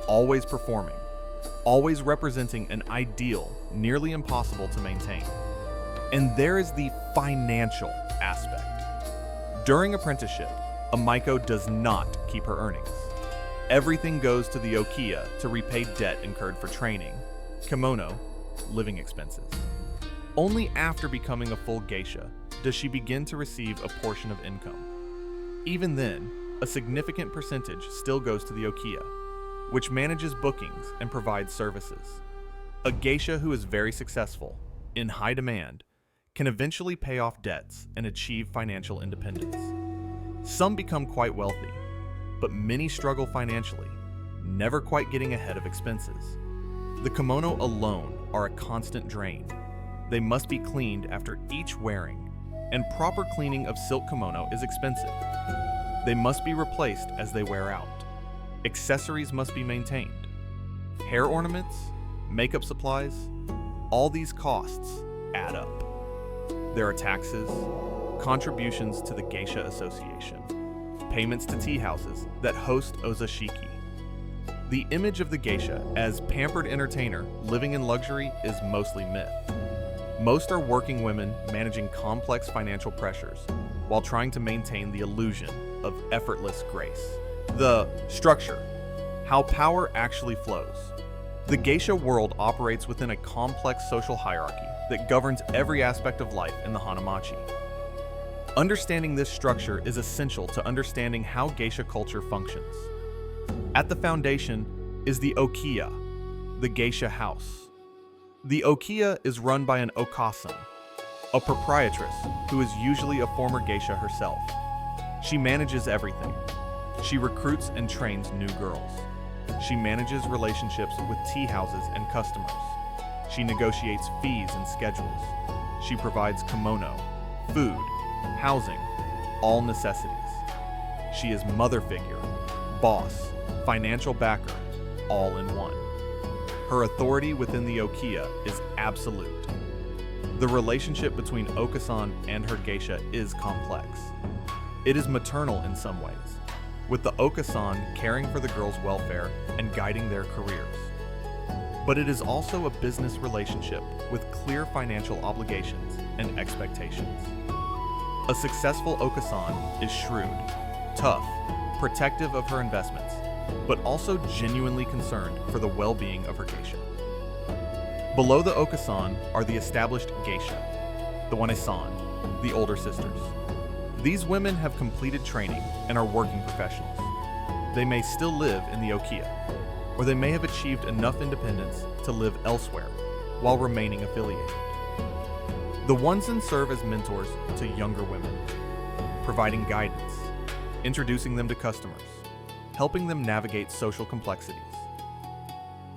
S1: always performing, always representing an ideal nearly impossible to maintain. And there is the financial aspect. During apprenticeship, a maiko does not keep her earnings. Everything goes to the okiya to repay debt incurred for training, kimono, living expenses. Only after becoming a full geisha does she begin to receive a portion of income. Even then, a significant percentage still goes to the okiya, which manages bookings and provides services. A geisha who is very successful, in high demand, can eventually pay off debts and achieve financial independence. Some become quite wealthy, but many struggle financially, never quite getting ahead of expenses. The kimono alone are a constant drain. They must be cleaned after each wearing, and proper cleaning of silk kimono is expensive. They must be replaced as they wear out. Accessories must be maintained. Hair ornaments, makeup supplies, all these costs add up. There are taxes, contributions to the Geisha Association, payments to tea houses that host ozashiki, The image of the geisha as pampered entertainer living in luxury is mostly myth. Most are working women managing complex financial pressures while trying to maintain the illusion of effortless grace. The structure, how power actually flows. The geisha world operates within a complex social hierarchy that governs every aspect of life in the Hanamachi. Understanding this structure is essential to understanding how geisha culture functions. At the foundation is the okiya, the geisha house. The okiya is run by an okasan, a proprietress who is usually a former geisha herself. She manages everything. She recruits and trains new girls. She manages relationships with tea houses and customers. She negotiates fees and schedules. She provides kimono, food, housing, all necessities. She is mother figure, boss, financial backer, all in one. Her authority within the okiya is absolute. The relationship between okasan and her geisha is complex. It is maternal in some ways, with the okasan caring for the girls' welfare and guiding their careers. But it is also a business relationship with clear financial obligations and expectations. A successful okasan is shrewd, tough, protective of her investments, but also genuinely concerned for the well-being of her geisha. Below the okasan are the established geisha, the wanesan, the older sisters. These women have completed training and are working professionals. They may still live in the okiya, or they may have achieved enough independence to live elsewhere while remaining affiliated. The onsen serve as mentors to younger women, providing guidance, introducing them to customers, helping them navigate social complexities.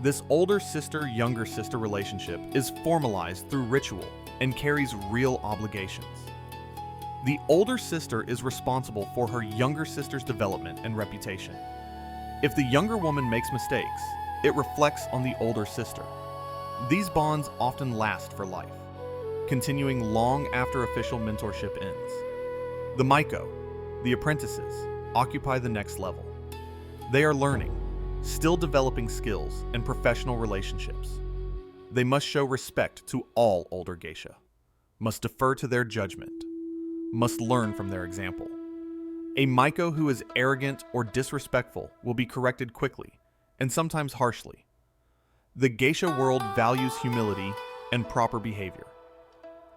S1: This older sister-younger sister relationship is formalized through ritual and carries real obligations. The older sister is responsible for her younger sister's development and reputation. If the younger woman makes mistakes, it reflects on the older sister. These bonds often last for life, continuing long after official mentorship ends. The maiko, the apprentices, occupy the next level. They are learning, still developing skills and professional relationships. They must show respect to all older geisha, must defer to their judgment, must learn from their example. A maiko who is arrogant or disrespectful will be corrected quickly, and sometimes harshly. The geisha world values humility and proper behavior.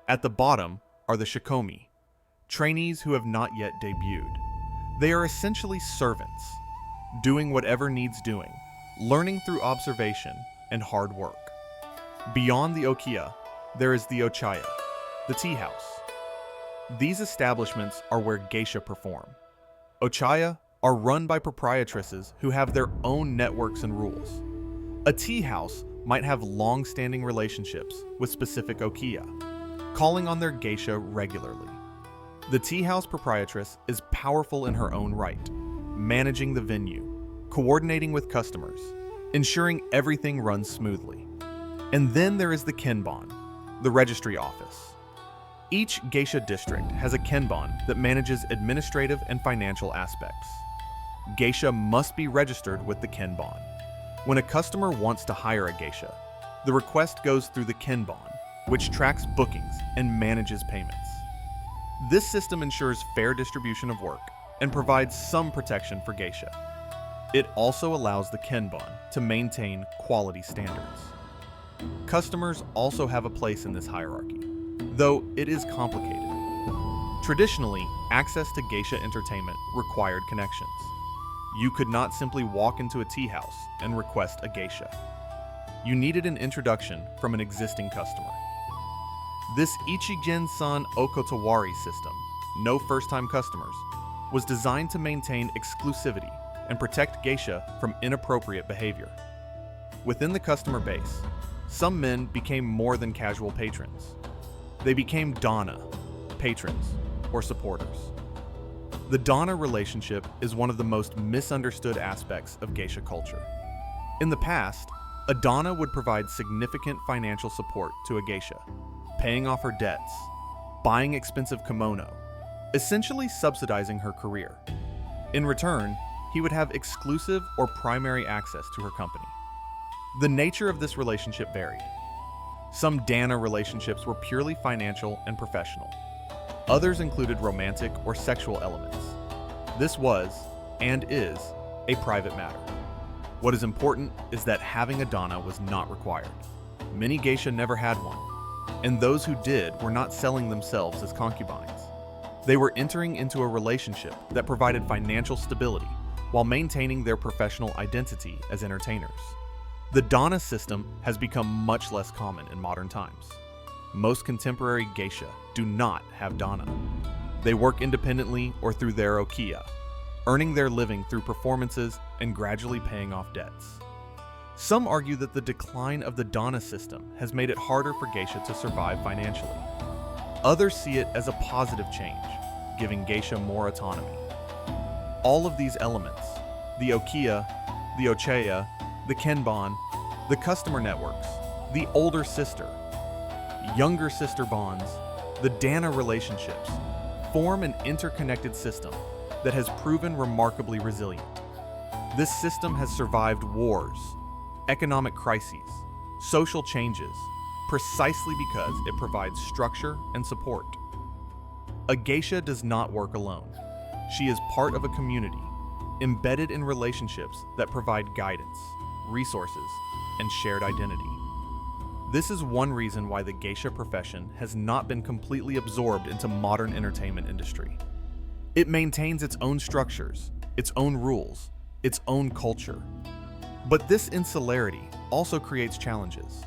S1: At the bottom are the shikomi, trainees who have not yet debuted. They are essentially servants, doing whatever needs doing, learning through observation and hard work. Beyond the okiya, there is the ochaya, the tea house. These establishments are where geisha perform. Ochaya are run by proprietresses who have their own networks and rules. A tea house might have long-standing relationships with specific okiya, calling on their geisha regularly. The tea house proprietress is powerful in her own right, managing the venue, coordinating with customers, ensuring everything runs smoothly. And then there is the kenban, the registry office. Each geisha district has a kenban that manages administrative and financial aspects. Geisha must be registered with the kenban. When a customer wants to hire a geisha, the request goes through the kenban, which tracks bookings and manages payments. This system ensures fair distribution of work and provides some protection for geisha. It also allows the kenban to maintain quality standards. Customers also have a place in this hierarchy, though it is complicated. Traditionally, access to geisha entertainment required connections. You could not simply walk into a tea house and request a geisha. You needed an introduction from an existing customer. This Ichigen-san Okotowari system, no first-time customers, was designed to maintain exclusivity and protect geisha from inappropriate behavior. Within the customer base, some men became more than casual patrons. They became dana, patrons, or supporters. The dana relationship is one of the most misunderstood aspects of geisha culture. In the past, a dana would provide significant financial support to a geisha, paying off her debts, buying expensive kimono, essentially subsidizing her career. In return, he would have exclusive or primary access to her company. The nature of this relationship varied. Some Dana relationships were purely financial and professional. Others included romantic or sexual elements. This was, and is, a private matter. What is important is that having a Dana was not required. Many geisha never had one, and those who did were not selling themselves as concubines. They were entering into a relationship that provided financial stability while maintaining their professional identity as entertainers. The Dana system has become much less common in modern times. Most contemporary geisha do not have Dana. They work independently or through their okiya, earning their living through performances and gradually paying off debts. Some argue that the decline of the Dana system has made it harder for geisha to survive financially. Others see it as a positive change, giving geisha more autonomy. All of these elements, the okiya, the okiya, the kenban, the customer networks, the older sister, younger sister bonds, the Dana relationships, form an interconnected system that has proven remarkably resilient. This system has survived wars, economic crises, social changes, precisely because it provides structure and support. A geisha does not work alone. She is part of a community, embedded in relationships that provide guidance, resources, and shared identity. This is one reason why the geisha profession has not been completely absorbed into modern entertainment industry. It maintains its own structures, its own rules, its own culture. But this insularity also creates challenges.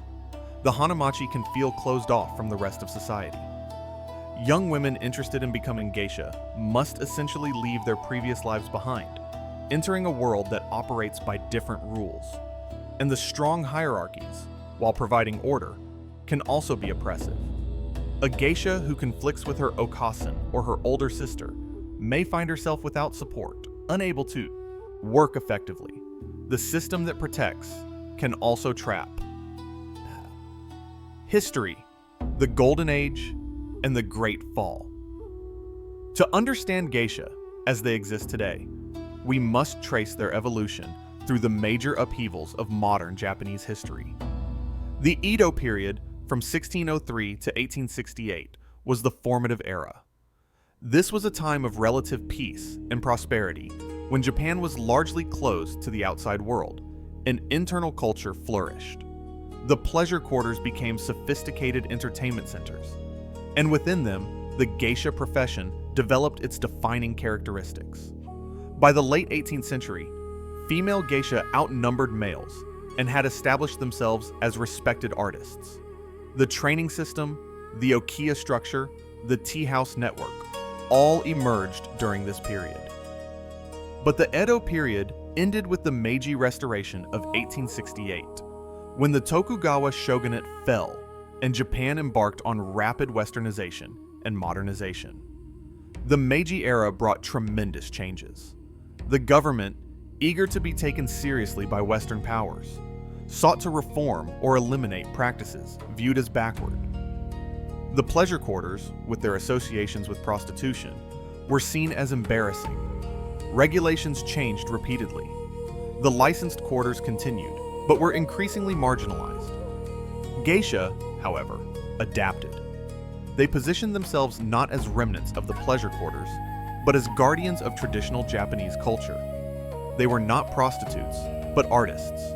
S1: The hanamachi can feel closed off from the rest of society. Young women interested in becoming geisha must essentially leave their previous lives behind, entering a world that operates by different rules. And the strong hierarchies, while providing order, can also be oppressive. A geisha who conflicts with her okasan or her older sister may find herself without support, unable to work effectively. The system that protects can also trap. History, the Golden Age, and the Great Fall. To understand geisha as they exist today, we must trace their evolution through the major upheavals of modern Japanese history. The Edo period from 1603 to 1868 was the formative era. This was a time of relative peace and prosperity when Japan was largely closed to the outside world and internal culture flourished. The pleasure quarters became sophisticated entertainment centers, and within them, the geisha profession developed its defining characteristics. By the late 18th century, female geisha outnumbered males and had established themselves as respected artists. The training system, the okiya structure, the tea house network, all emerged during this period. But the Edo period ended with the Meiji Restoration of 1868, when the Tokugawa shogunate fell and Japan embarked on rapid westernization and modernization. The Meiji era brought tremendous changes. The government, eager to be taken seriously by Western powers, sought to reform or eliminate practices viewed as backward. The pleasure quarters, with their associations with prostitution, were seen as embarrassing. Regulations changed repeatedly. The licensed quarters continued, but were increasingly marginalized. Geisha, however, adapted. They positioned themselves not as remnants of the pleasure quarters, but as guardians of traditional Japanese culture. They were not prostitutes, but artists.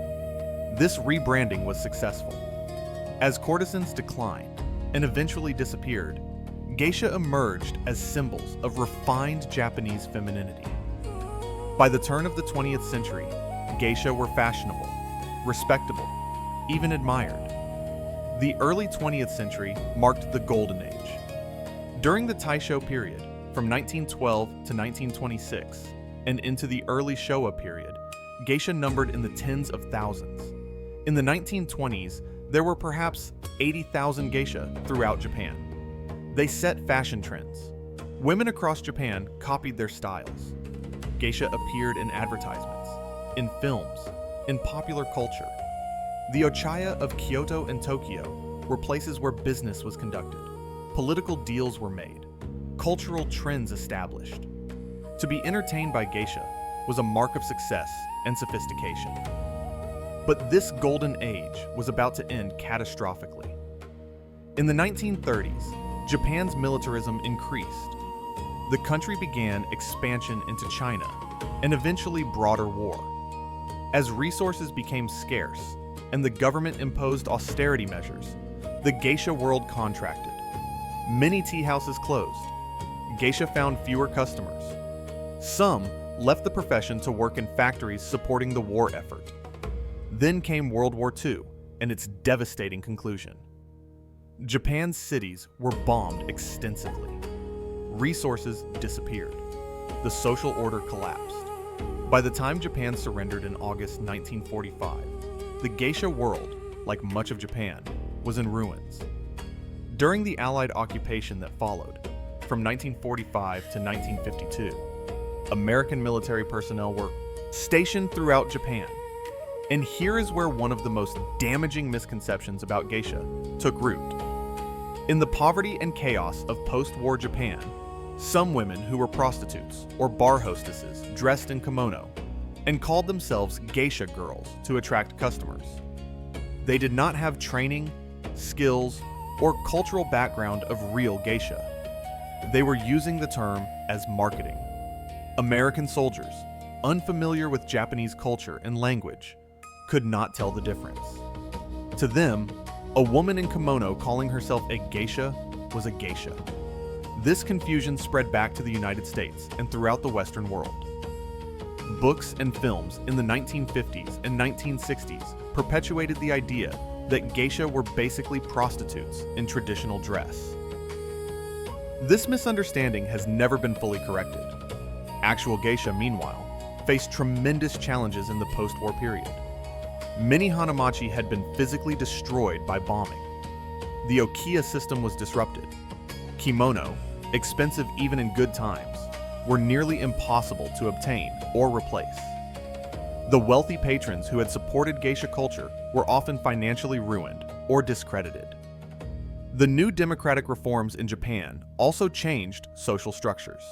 S1: This rebranding was successful. As courtesans declined and eventually disappeared, geisha emerged as symbols of refined Japanese femininity. By the turn of the 20th century, geisha were fashionable, respectable, even admired. The early 20th century marked the Golden Age. During the Taisho period, from 1912 to 1926, and into the early Showa period, geisha numbered in the tens of thousands. In the 1920s, there were perhaps 80,000 geisha throughout Japan. They set fashion trends. Women across Japan copied their styles. Geisha appeared in advertisements, in films, in popular culture. The okiya of Kyoto and Tokyo were places where business was conducted, political deals were made, cultural trends established. To be entertained by geisha, was a mark of success and sophistication. But this golden age was about to end catastrophically. In the 1930s, Japan's militarism increased. The country began expansion into China and eventually broader war. As resources became scarce and the government imposed austerity measures, the geisha world contracted. Many tea houses closed. Geisha found fewer customers. Some left the profession to work in factories supporting the war effort. Then came World War II and its devastating conclusion. Japan's cities were bombed extensively. Resources disappeared. The social order collapsed. By the time Japan surrendered in August 1945, the geisha world, like much of Japan, was in ruins. During the Allied occupation that followed, from 1945 to 1952, American military personnel were stationed throughout Japan. And here is where one of the most damaging misconceptions about geisha took root. In the poverty and chaos of post-war Japan, some women who were prostitutes or bar hostesses dressed in kimono and called themselves geisha girls to attract customers. They did not have training, skills, or cultural background of real geisha. They were using the term as marketing. American soldiers, unfamiliar with Japanese culture and language, could not tell the difference. To them, a woman in kimono calling herself a geisha was a geisha. This confusion spread back to the United States and throughout the Western world. Books and films in the 1950s and 1960s perpetuated the idea that geisha were basically prostitutes in traditional dress. This misunderstanding has never been fully corrected. Actual geisha, meanwhile, faced tremendous challenges in the post-war period. Many hanamachi had been physically destroyed by bombing. The okiya system was disrupted. Kimono, expensive even in good times, were nearly impossible to obtain or replace. The wealthy patrons who had supported geisha culture were often financially ruined or discredited. The new democratic reforms in Japan also changed social structures.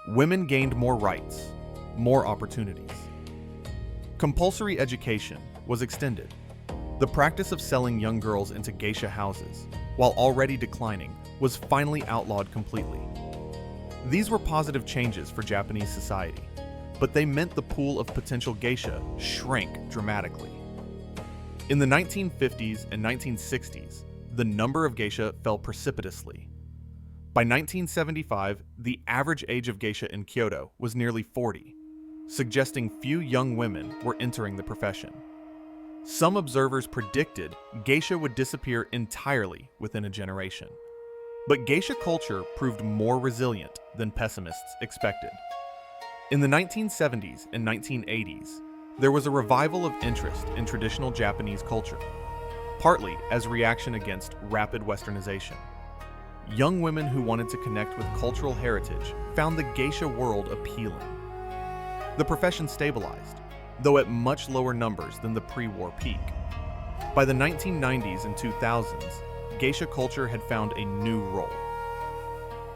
S1: Women gained more rights, more opportunities. Compulsory education was extended. The practice of selling young girls into geisha houses, while already declining, was finally outlawed completely. These were positive changes for Japanese society, but they meant the pool of potential geisha shrank dramatically. In the 1950s and 1960s, the number of geisha fell precipitously. By 1975, the average age of geisha in Kyoto was nearly 40, suggesting few young women were entering the profession. Some observers predicted geisha would disappear entirely within a generation. But geisha culture proved more resilient than pessimists expected. In the 1970s and 1980s, there was a revival of interest in traditional Japanese culture, partly as reaction against rapid westernization. Young women who wanted to connect with cultural heritage found the geisha world appealing. The profession stabilized, though at much lower numbers than the pre-war peak. By the 1990s and 2000s, geisha culture had found a new role.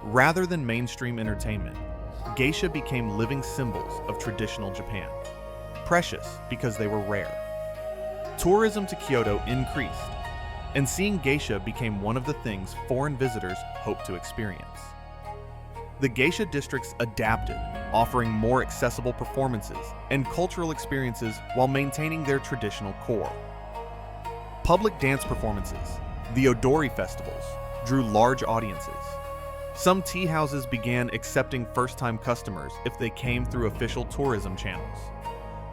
S1: Rather than mainstream entertainment, geisha became living symbols of traditional Japan, precious because they were rare. Tourism to Kyoto increased, and seeing geisha became one of the things foreign visitors hoped to experience. The geisha districts adapted, offering more accessible performances and cultural experiences while maintaining their traditional core. Public dance performances, the Odori festivals, drew large audiences. Some tea houses began accepting first-time customers if they came through official tourism channels.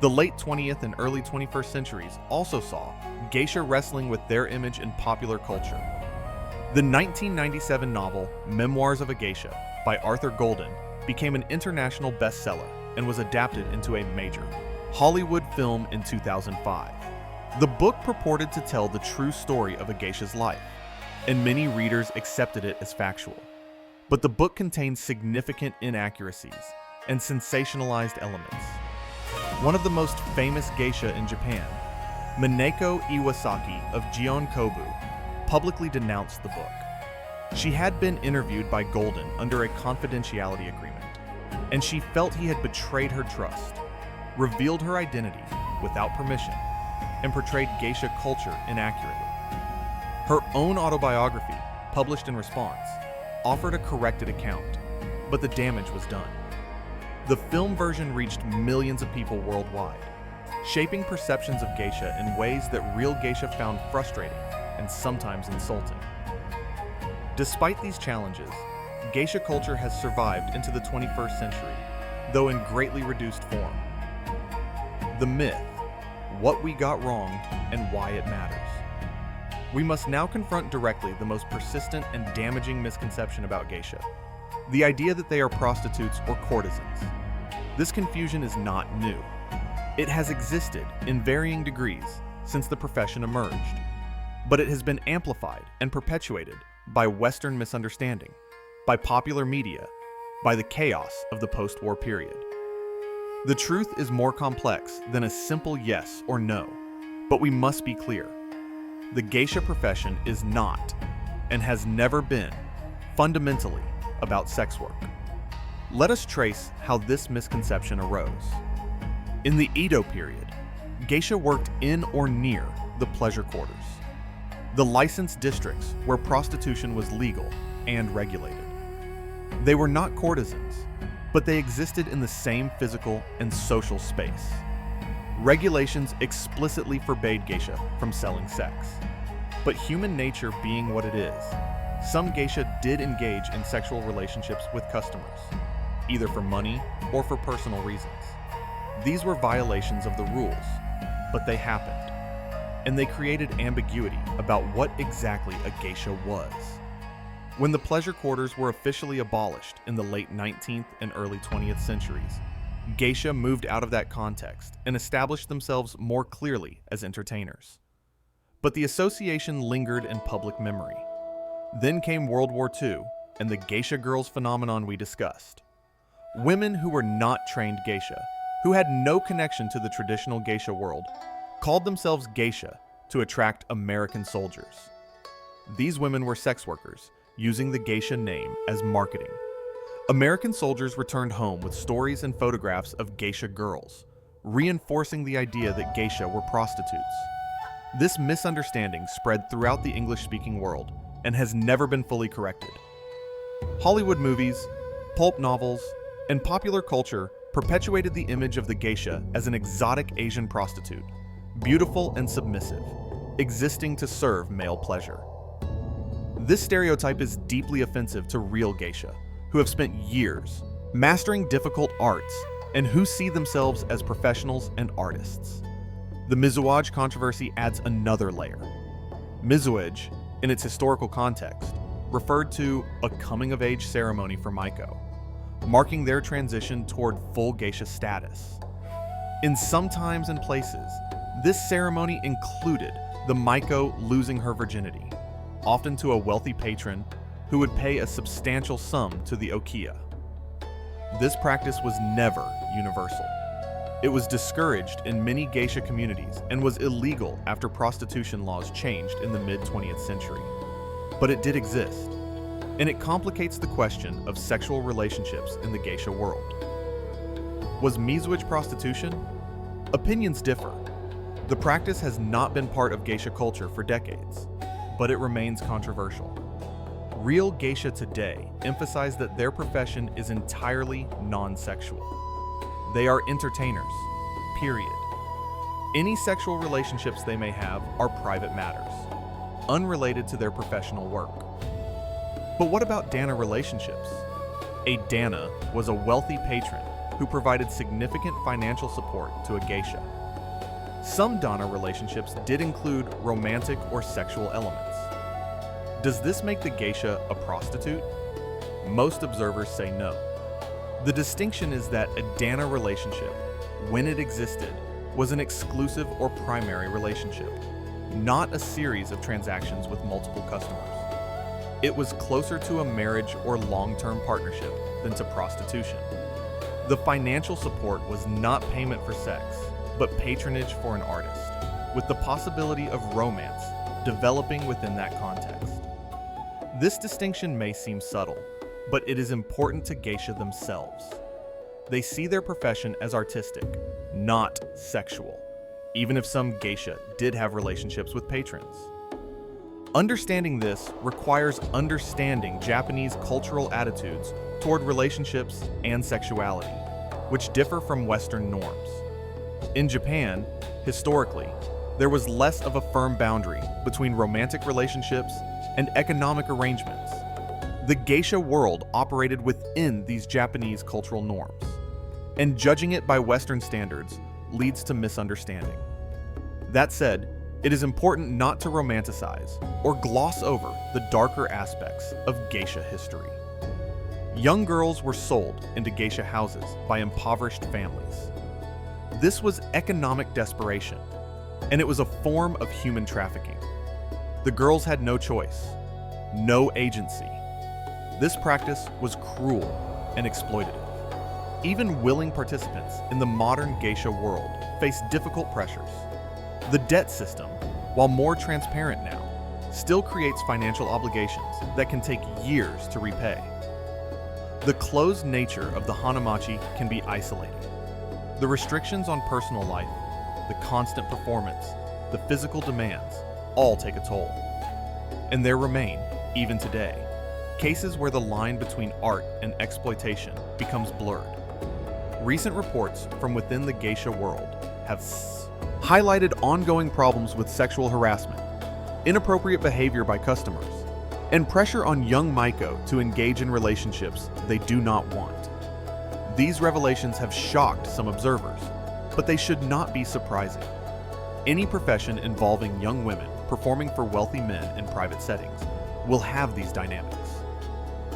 S1: The late 20th and early 21st centuries also saw geisha wrestling with their image in popular culture. The 1997 novel Memoirs of a Geisha by Arthur Golden became an international bestseller and was adapted into a major Hollywood film in 2005. The book purported to tell the true story of a geisha's life, and many readers accepted it as factual. But the book contained significant inaccuracies and sensationalized elements. One of the most famous geisha in Japan, Minako Iwasaki of Gion Kobu, publicly denounced the book. She had been interviewed by Golden under a confidentiality agreement, and she felt he had betrayed her trust, revealed her identity without permission, and portrayed geisha culture inaccurately. Her own autobiography, published in response, offered a corrected account, but the damage was done. The film version reached millions of people worldwide, shaping perceptions of geisha in ways that real geisha found frustrating and sometimes insulting. Despite these challenges, geisha culture has survived into the 21st century, though in greatly reduced form. The myth, what we got wrong and why it matters. We must now confront directly the most persistent and damaging misconception about geisha, the idea that they are prostitutes or courtesans. This confusion is not new. It has existed in varying degrees since the profession emerged, but it has been amplified and perpetuated by Western misunderstanding, by popular media, by the chaos of the post-war period. The truth is more complex than a simple yes or no, but we must be clear. The geisha profession is not, and has never been, fundamentally about sex work. Let us trace how this misconception arose. In the Edo period, geisha worked in or near the pleasure quarters, the licensed districts where prostitution was legal and regulated. They were not courtesans, but they existed in the same physical and social space. Regulations explicitly forbade geisha from selling sex. But human nature being what it is, some geisha did engage in sexual relationships with customers, either for money or for personal reasons. These were violations of the rules, but they happened, and they created ambiguity about what exactly a geisha was. When the pleasure quarters were officially abolished in the late 19th and early 20th centuries, geisha moved out of that context and established themselves more clearly as entertainers. But the association lingered in public memory. Then came World War II and the geisha girls phenomenon we discussed. Women who were not trained geisha, who had no connection to the traditional geisha world, called themselves geisha to attract American soldiers. These women were sex workers, using the geisha name as marketing. American soldiers returned home with stories and photographs of geisha girls, reinforcing the idea that geisha were prostitutes. This misunderstanding spread throughout the English-speaking world and has never been fully corrected. Hollywood movies, pulp novels, and popular culture perpetuated the image of the geisha as an exotic Asian prostitute, beautiful and submissive, existing to serve male pleasure. This stereotype is deeply offensive to real geisha, who have spent years mastering difficult arts and who see themselves as professionals and artists. The mizuage controversy adds another layer. Mizuage, in its historical context, referred to a coming-of-age ceremony for maiko, marking their transition toward full geisha status. In some times and places, this ceremony included the maiko losing her virginity, often to a wealthy patron who would pay a substantial sum to the okiya. This practice was never universal. It was discouraged in many geisha communities and was illegal after prostitution laws changed in the mid-20th century. But it did exist, and it complicates the question of sexual relationships in the geisha world. Was mizuage prostitution? Opinions differ. The practice has not been part of geisha culture for decades, but it remains controversial. Real geisha today emphasize that their profession is entirely non-sexual. They are entertainers, period. Any sexual relationships they may have are private matters, unrelated to their professional work. But what about dana relationships? A dana was a wealthy patron who provided significant financial support to a geisha. Some dana relationships did include romantic or sexual elements. Does this make the geisha a prostitute? Most observers say no. The distinction is that a dana relationship, when it existed, was an exclusive or primary relationship, not a series of transactions with multiple customers. It was closer to a marriage or long-term partnership than to prostitution. The financial support was not payment for sex, but patronage for an artist, with the possibility of romance developing within that context. This distinction may seem subtle, but it is important to geisha themselves. they see their profession as artistic, not sexual, even if some geisha did have relationships with patrons. Understanding this requires understanding Japanese cultural attitudes toward relationships and sexuality, which differ from Western norms. In Japan, historically, there was less of a firm boundary between romantic relationships and economic arrangements. The geisha world operated within these Japanese cultural norms, and judging it by Western standards leads to misunderstanding. That said, it is important not to romanticize or gloss over the darker aspects of geisha history. Young girls were sold into geisha houses by impoverished families. This was economic desperation, and it was a form of human trafficking. The girls had no choice, no agency. This practice was cruel and exploitative. Even willing participants in the modern geisha world face difficult pressures. The debt system, while more transparent now, still creates financial obligations that can take years to repay. The closed nature of the hanamachi can be isolating. The restrictions on personal life, the constant performance, the physical demands, all take a toll. And there remain, even today, cases where the line between art and exploitation becomes blurred. Recent reports from within the geisha world have highlighted ongoing problems with sexual harassment, inappropriate behavior by customers, and pressure on young maiko to engage in relationships they do not want. These revelations have shocked some observers, but they should not be surprising. Any profession involving young women performing for wealthy men in private settings will have these dynamics.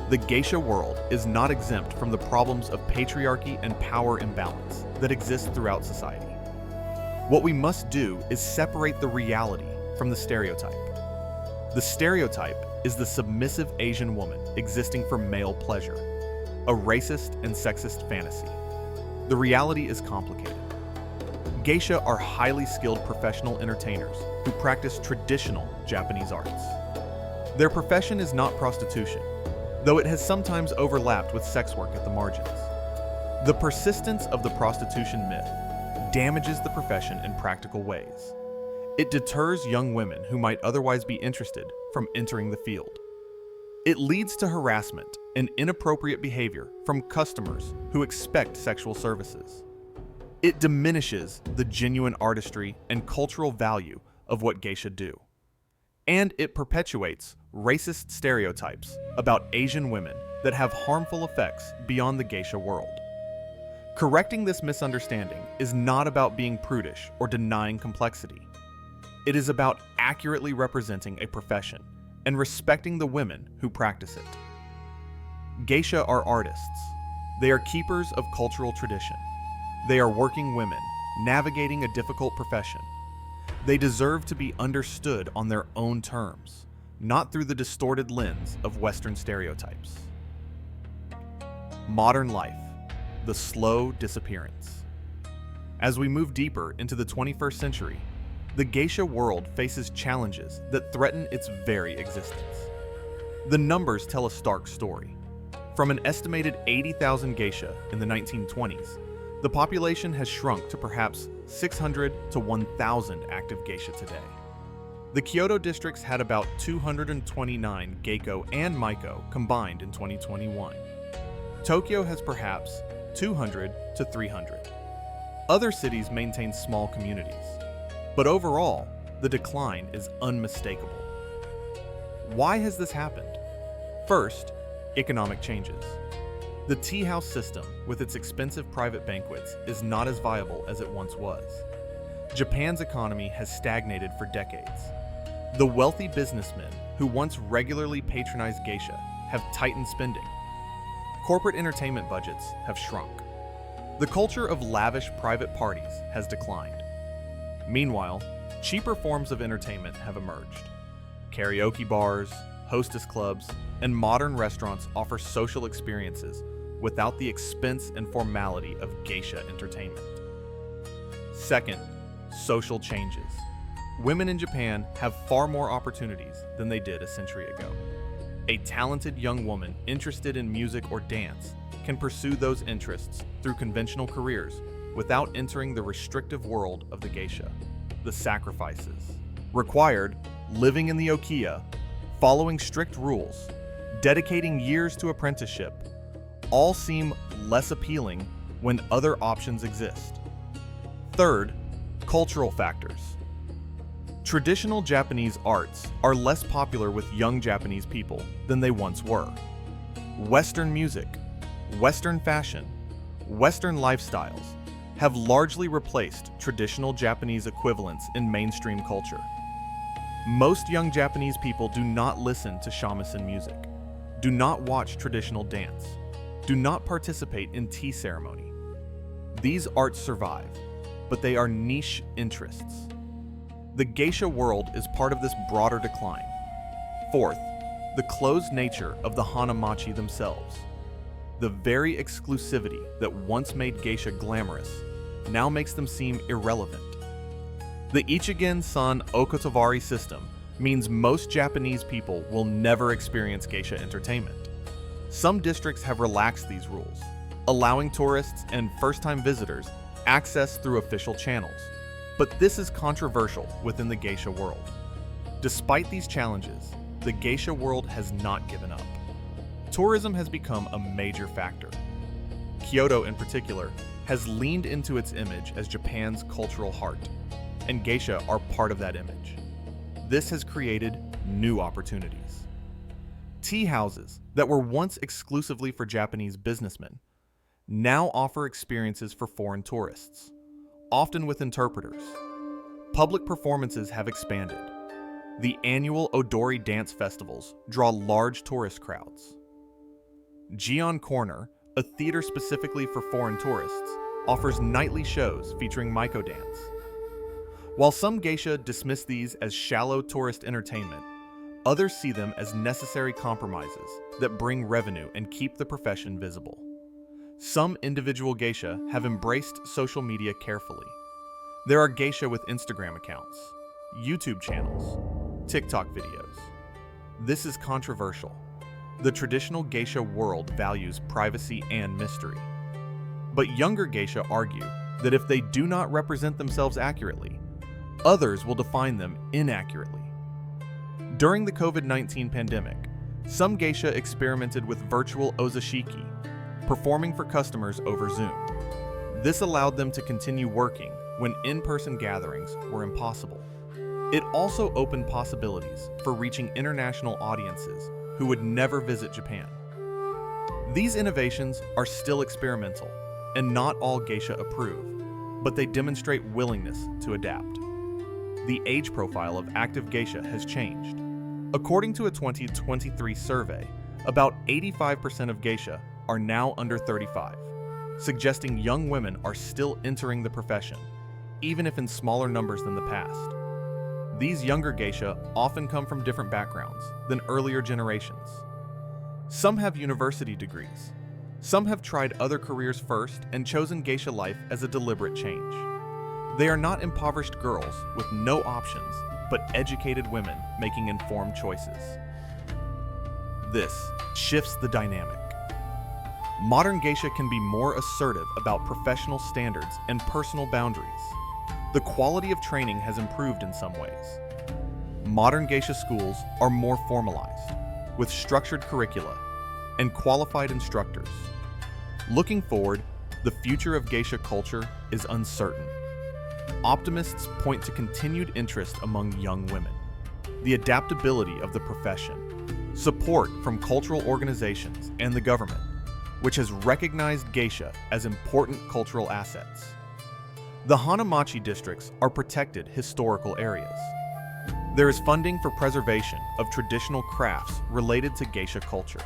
S1: The geisha world is not exempt from the problems of patriarchy and power imbalance that exist throughout society. What we must do is separate the reality from the stereotype. The stereotype is the submissive Asian woman existing for male pleasure, a racist and sexist fantasy. The reality is complicated. Geisha are highly skilled professional entertainers who practice traditional Japanese arts. Their profession is not prostitution, though it has sometimes overlapped with sex work at the margins. The persistence of the prostitution myth damages the profession in practical ways. It deters young women who might otherwise be interested from entering the field. It leads to harassment and inappropriate behavior from customers who expect sexual services. It diminishes the genuine artistry and cultural value of what geisha do. And it perpetuates racist stereotypes about Asian women that have harmful effects beyond the geisha world. Correcting this misunderstanding is not about being prudish or denying complexity. It is about accurately representing a profession and respecting the women who practice it. Geisha are artists. They are keepers of cultural tradition. They are working women, navigating a difficult profession. They deserve to be understood on their own terms, not through the distorted lens of Western stereotypes. Modern life, the slow disappearance. As we move deeper into the 21st century, the geisha world faces challenges that threaten its very existence. The numbers tell a stark story. From an estimated 80,000 geisha in the 1920s, the population has shrunk to perhaps 600 to 1,000 active geisha today. The Kyoto districts had about 229 geiko and maiko combined in 2021. Tokyo has perhaps 200 to 300. Other cities maintain small communities. But overall, the decline is unmistakable. Why has this happened? First, economic changes. The tea house system, with its expensive private banquets, is not as viable as it once was. Japan's economy has stagnated for decades. The wealthy businessmen who once regularly patronized geisha have tightened spending. Corporate entertainment budgets have shrunk. The culture of lavish private parties has declined. Meanwhile, cheaper forms of entertainment have emerged. Karaoke bars, hostess clubs, and modern restaurants offer social experiences without the expense and formality of geisha entertainment. Second, social changes. Women in Japan have far more opportunities than they did a century ago. A talented young woman interested in music or dance can pursue those interests through conventional careers without entering the restrictive world of the geisha. The sacrifices required: living in the okiya, following strict rules, dedicating years to apprenticeship, all seem less appealing when other options exist. Third, cultural factors. Traditional Japanese arts are less popular with young Japanese people than they once were. Western music, Western fashion, Western lifestyles have largely replaced traditional Japanese equivalents in mainstream culture. Most young Japanese people do not listen to shamisen music, do not watch traditional dance, do not participate in tea ceremony. These arts survive, but they are niche interests. The geisha world is part of this broader decline. Fourth, the closed nature of the hanamachi themselves. The very exclusivity that once made geisha glamorous now makes them seem irrelevant. The Ichigen-san Okotawari system means most Japanese people will never experience geisha entertainment. Some districts have relaxed these rules, allowing tourists and first-time visitors access through official channels. But this is controversial within the geisha world. Despite these challenges, the geisha world has not given up. Tourism has become a major factor. Kyoto, in particular, has leaned into its image as Japan's cultural heart, and geisha are part of that image. This has created new opportunities. Tea houses that were once exclusively for Japanese businessmen now offer experiences for foreign tourists, often with interpreters. Public performances have expanded. The annual Odori dance festivals draw large tourist crowds. Gion Corner, a theater specifically for foreign tourists, offers nightly shows featuring maiko dance. While some geisha dismiss these as shallow tourist entertainment, others see them as necessary compromises that bring revenue and keep the profession visible. Some individual geisha have embraced social media carefully. There are geisha with Instagram accounts, YouTube channels, TikTok videos. This is controversial. The traditional geisha world values privacy and mystery. But younger geisha argue that if they do not represent themselves accurately, others will define them inaccurately. During the COVID-19 pandemic, some geisha experimented with virtual ozashiki, performing for customers over Zoom. This allowed them to continue working when in-person gatherings were impossible. It also opened possibilities for reaching international audiences who would never visit Japan. These innovations are still experimental, and not all geisha approve, but they demonstrate willingness to adapt. The age profile of active geisha has changed. According to a 2023 survey, about 85% of geisha are now under 35, suggesting young women are still entering the profession, even if in smaller numbers than the past. These younger geisha often come from different backgrounds than earlier generations. Some have university degrees. Some have tried other careers first and chosen geisha life as a deliberate change. They are not impoverished girls with no options, but educated women making informed choices. This shifts the dynamic. Modern geisha can be more assertive about professional standards and personal boundaries. The quality of training has improved in some ways. Modern geisha schools are more formalized, with structured curricula and qualified instructors. Looking forward, the future of geisha culture is uncertain. Optimists point to continued interest among young women, the adaptability of the profession, support from cultural organizations and the government, which has recognized geisha as important cultural assets. The Hanamachi districts are protected historical areas. There is funding for preservation of traditional crafts related to geisha culture.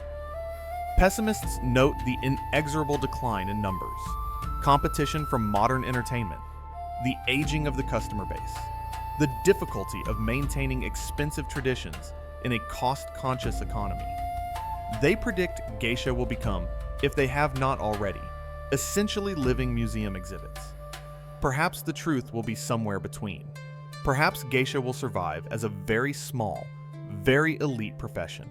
S1: Pessimists note the inexorable decline in numbers, competition from modern entertainment, the aging of the customer base, the difficulty of maintaining expensive traditions in a cost-conscious economy. They predict geisha will become, if they have not already, essentially living museum exhibits. Perhaps the truth will be somewhere between. Perhaps geisha will survive as a very small, very elite profession,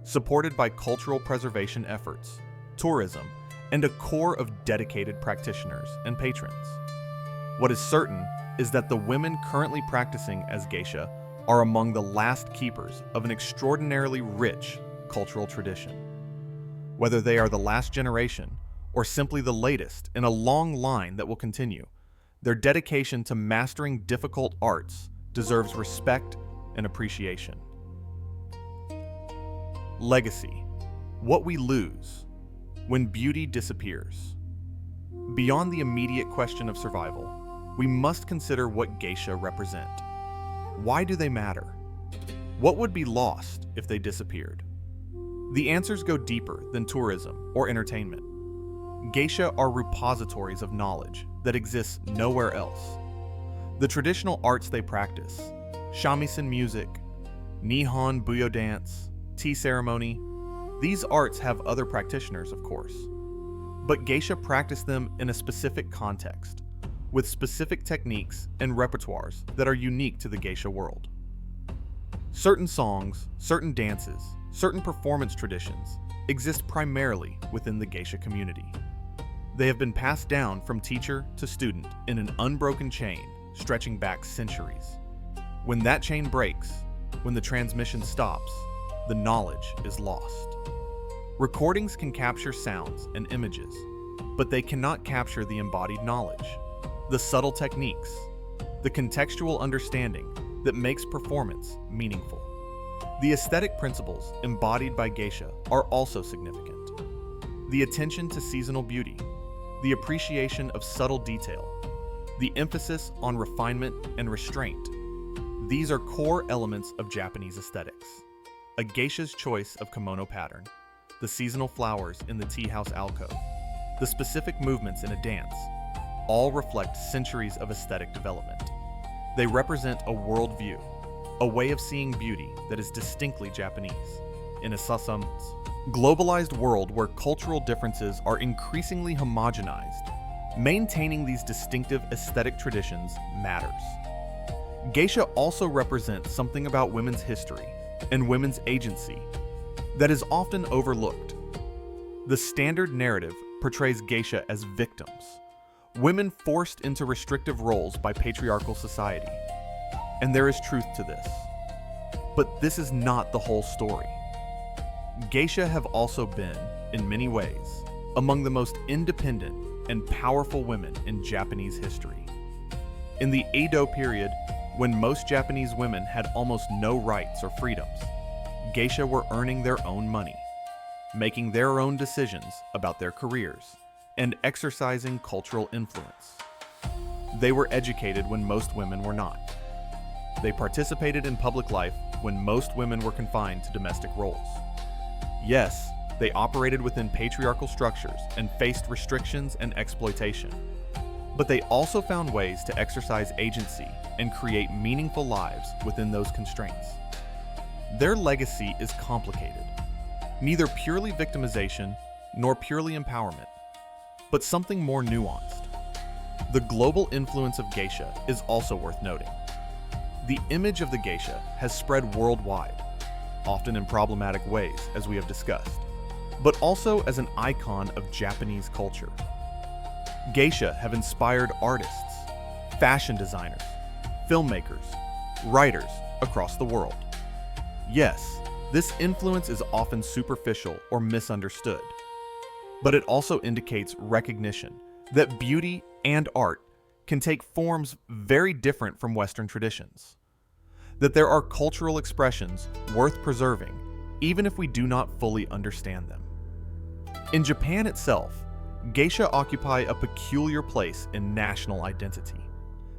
S1: supported by cultural preservation efforts, tourism, and a core of dedicated practitioners and patrons. What is certain is that the women currently practicing as geisha are among the last keepers of an extraordinarily rich cultural tradition. Whether they are the last generation or simply the latest in a long line that will continue, their dedication to mastering difficult arts deserves respect and appreciation. Legacy: what we lose when beauty disappears. Beyond the immediate question of survival, we must consider what geisha represent. Why do they matter? What would be lost if they disappeared? The answers go deeper than tourism or entertainment. Geisha are repositories of knowledge that exists nowhere else. The traditional arts they practice, shamisen music, nihon buyo dance, tea ceremony, these arts have other practitioners, of course. But geisha practice them in a specific context, with specific techniques and repertoires that are unique to the geisha world. Certain songs, certain dances, certain performance traditions exist primarily within the geisha community. They have been passed down from teacher to student in an unbroken chain stretching back centuries. When that chain breaks, when the transmission stops, the knowledge is lost. Recordings can capture sounds and images, but they cannot capture the embodied knowledge, the subtle techniques, the contextual understanding that makes performance meaningful. The aesthetic principles embodied by geisha are also significant. The attention to seasonal beauty, the appreciation of subtle detail, the emphasis on refinement and restraint. These are core elements of Japanese aesthetics. A geisha's choice of kimono pattern, the seasonal flowers in the tea house alcove, the specific movements in a dance, all reflect centuries of aesthetic development. They represent a worldview, a way of seeing beauty that is distinctly Japanese. In a globalized world where cultural differences are increasingly homogenized, maintaining these distinctive aesthetic traditions matters. Geisha also represents something about women's history and women's agency that is often overlooked. The standard narrative portrays geisha as victims, women forced into restrictive roles by patriarchal society. And there is truth to this. But this is not the whole story. Geisha have also been, in many ways, among the most independent and powerful women in Japanese history. In the Edo period, when most Japanese women had almost no rights or freedoms, geisha were earning their own money, making their own decisions about their careers, and exercising cultural influence. They were educated when most women were not. They participated in public life when most women were confined to domestic roles. Yes, they operated within patriarchal structures and faced restrictions and exploitation. But they also found ways to exercise agency and create meaningful lives within those constraints. Their legacy is complicated, neither purely victimization nor purely empowerment, but something more nuanced. The global influence of geisha is also worth noting. The image of the geisha has spread worldwide, often in problematic ways, as we have discussed, but also as an icon of Japanese culture. Geisha have inspired artists, fashion designers, filmmakers, writers across the world. Yes, this influence is often superficial or misunderstood, but it also indicates recognition that beauty and art can take forms very different from Western traditions, that there are cultural expressions worth preserving even if we do not fully understand them. In Japan itself, geisha occupy a peculiar place in national identity.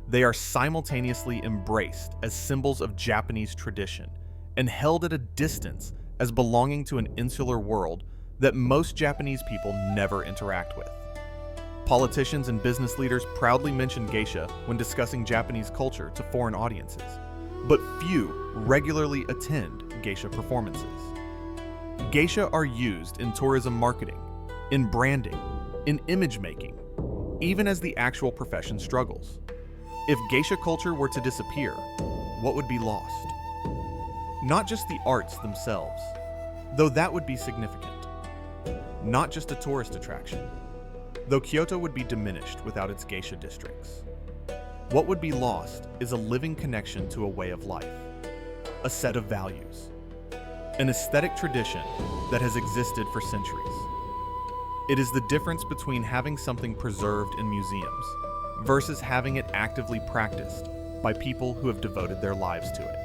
S1: They are simultaneously embraced as symbols of Japanese tradition and held at a distance as belonging to an insular world that most Japanese people never interact with. Politicians and business leaders proudly mention geisha when discussing Japanese culture to foreign audiences, but few regularly attend geisha performances. Geisha are used in tourism marketing, in branding, in image making, even as the actual profession struggles. If geisha culture were to disappear, what would be lost? Not just the arts themselves, though that would be significant. Not just a tourist attraction, though Kyoto would be diminished without its geisha districts. What would be lost is a living connection to a way of life, a set of values, an aesthetic tradition that has existed for centuries. It is the difference between having something preserved in museums versus having it actively practiced by people who have devoted their lives to it.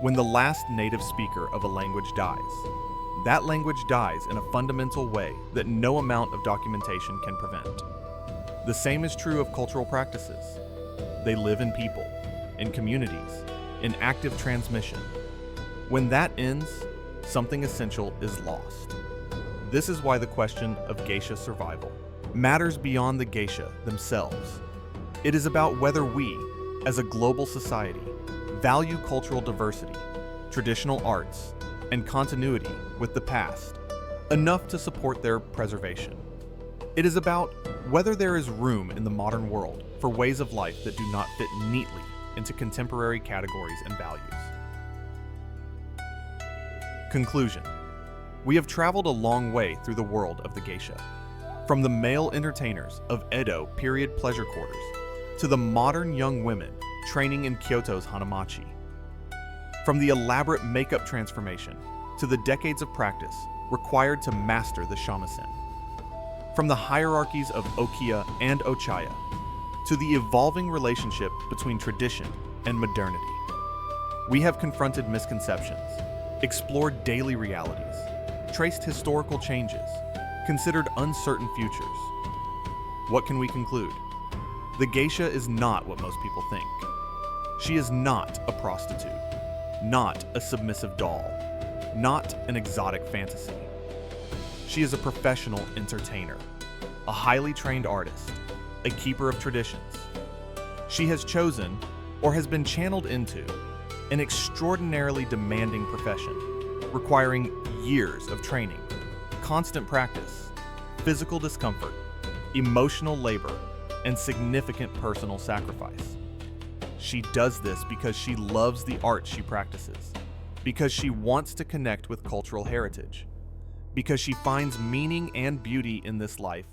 S1: When the last native speaker of a language dies, that language dies in a fundamental way that no amount of documentation can prevent. The same is true of cultural practices. They live in people, in communities, in active transmission. When that ends, something essential is lost. This is why the question of geisha survival matters beyond the geisha themselves. It is about whether we, as a global society, value cultural diversity, traditional arts, and continuity with the past enough to support their preservation. It is about whether there is room in the modern world for ways of life that do not fit neatly into contemporary categories and values. Conclusion. We have traveled a long way through the world of the geisha, from the male entertainers of Edo period pleasure quarters to the modern young women training in Kyoto's Hanamachi. From the elaborate makeup transformation to the decades of practice required to master the shamisen. From the hierarchies of okiya and ochaya to the evolving relationship between tradition and modernity. We have confronted misconceptions, explored daily realities, traced historical changes, considered uncertain futures. What can we conclude? The geisha is not what most people think. She is not a prostitute, not a submissive doll, not an exotic fantasy. She is a professional entertainer, a highly trained artist, a keeper of traditions. She has chosen, or has been channeled into, an extraordinarily demanding profession, requiring years of training, constant practice, physical discomfort, emotional labor, and significant personal sacrifice. She does this because she loves the art she practices, because she wants to connect with cultural heritage, because she finds meaning and beauty in this life,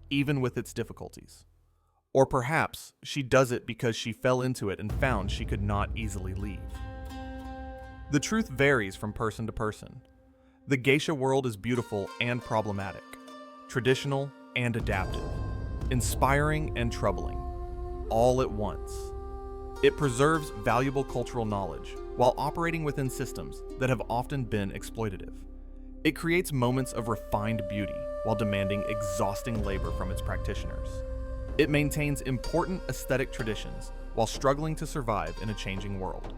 S1: even with its difficulties. Or perhaps she does it because she fell into it and found she could not easily leave. The truth varies from person to person. The geisha world is beautiful and problematic, traditional and adaptive, inspiring and troubling, all at once. It preserves valuable cultural knowledge while operating within systems that have often been exploitative. It creates moments of refined beauty while demanding exhausting labor from its practitioners. It maintains important aesthetic traditions while struggling to survive in a changing world.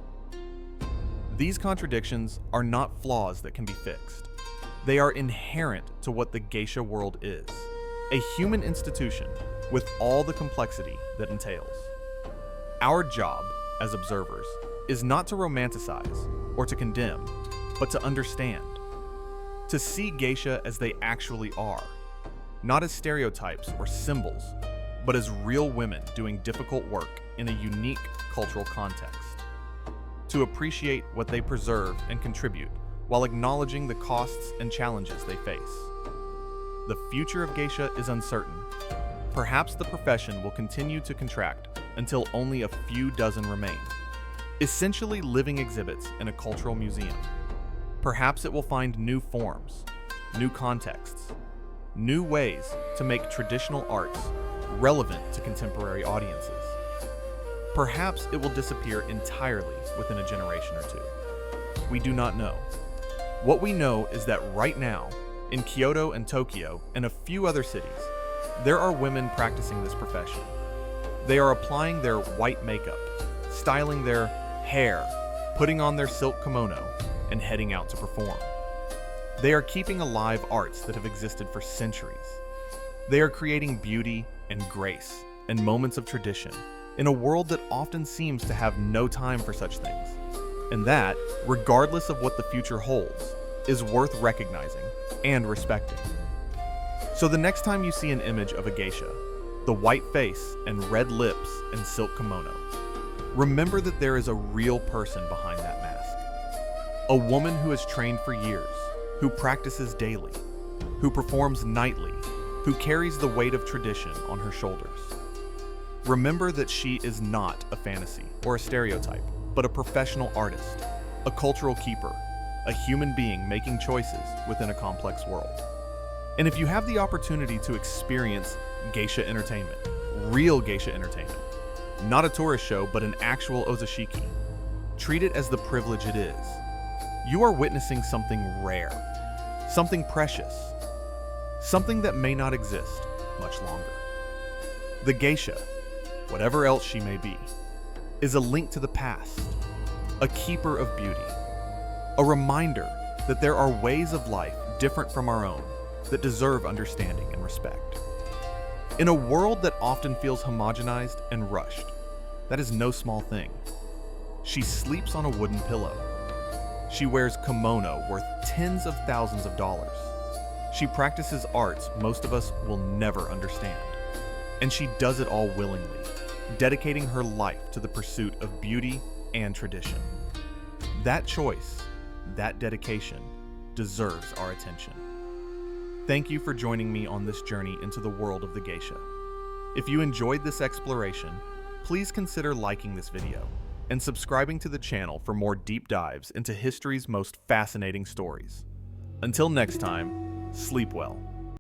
S1: These contradictions are not flaws that can be fixed. They are inherent to what the geisha world is, a human institution with all the complexity that entails. Our job, as observers, is not to romanticize or to condemn, but to understand. To see geisha as they actually are, not as stereotypes or symbols, but as real women doing difficult work in a unique cultural context. To appreciate what they preserve and contribute while acknowledging the costs and challenges they face. The future of geisha is uncertain. Perhaps the profession will continue to contract until only a few dozen remain, essentially living exhibits in a cultural museum. Perhaps it will find new forms, new contexts, new ways to make traditional arts relevant to contemporary audiences. Perhaps it will disappear entirely within a generation or two. We do not know. What we know is that right now, in Kyoto and Tokyo and a few other cities, there are women practicing this profession. They are applying their white makeup, styling their hair, putting on their silk kimono, and heading out to perform. They are keeping alive arts that have existed for centuries. They are creating beauty and grace and moments of tradition in a world that often seems to have no time for such things, and that, regardless of what the future holds, is worth recognizing and respecting. So the next time you see an image of a geisha, the white face and red lips and silk kimono, remember that there is a real person behind that mask. A woman who has trained for years, who practices daily, who performs nightly, who who carries the weight of tradition on her shoulders. Remember that she is not a fantasy or a stereotype, but a professional artist, a cultural keeper, a human being making choices within a complex world. And if you have the opportunity to experience geisha entertainment, real geisha entertainment, not a tourist show, but an actual ozoshiki, treat it as the privilege it is. You are witnessing something rare, something precious, something that may not exist much longer. The geisha, whatever else she may be, is a link to the past, a keeper of beauty, a reminder that there are ways of life different from our own that deserve understanding and respect. In a world that often feels homogenized and rushed, that is no small thing. She sleeps on a wooden pillow. She wears kimono worth tens of thousands of dollars. She practices arts most of us will never understand. And she does it all willingly, dedicating her life to the pursuit of beauty and tradition. That choice, that dedication, deserves our attention. Thank you for joining me on this journey into the world of the geisha. If you enjoyed this exploration, please consider liking this video and subscribing to the channel for more deep dives into history's most fascinating stories. Until next time, sleep well.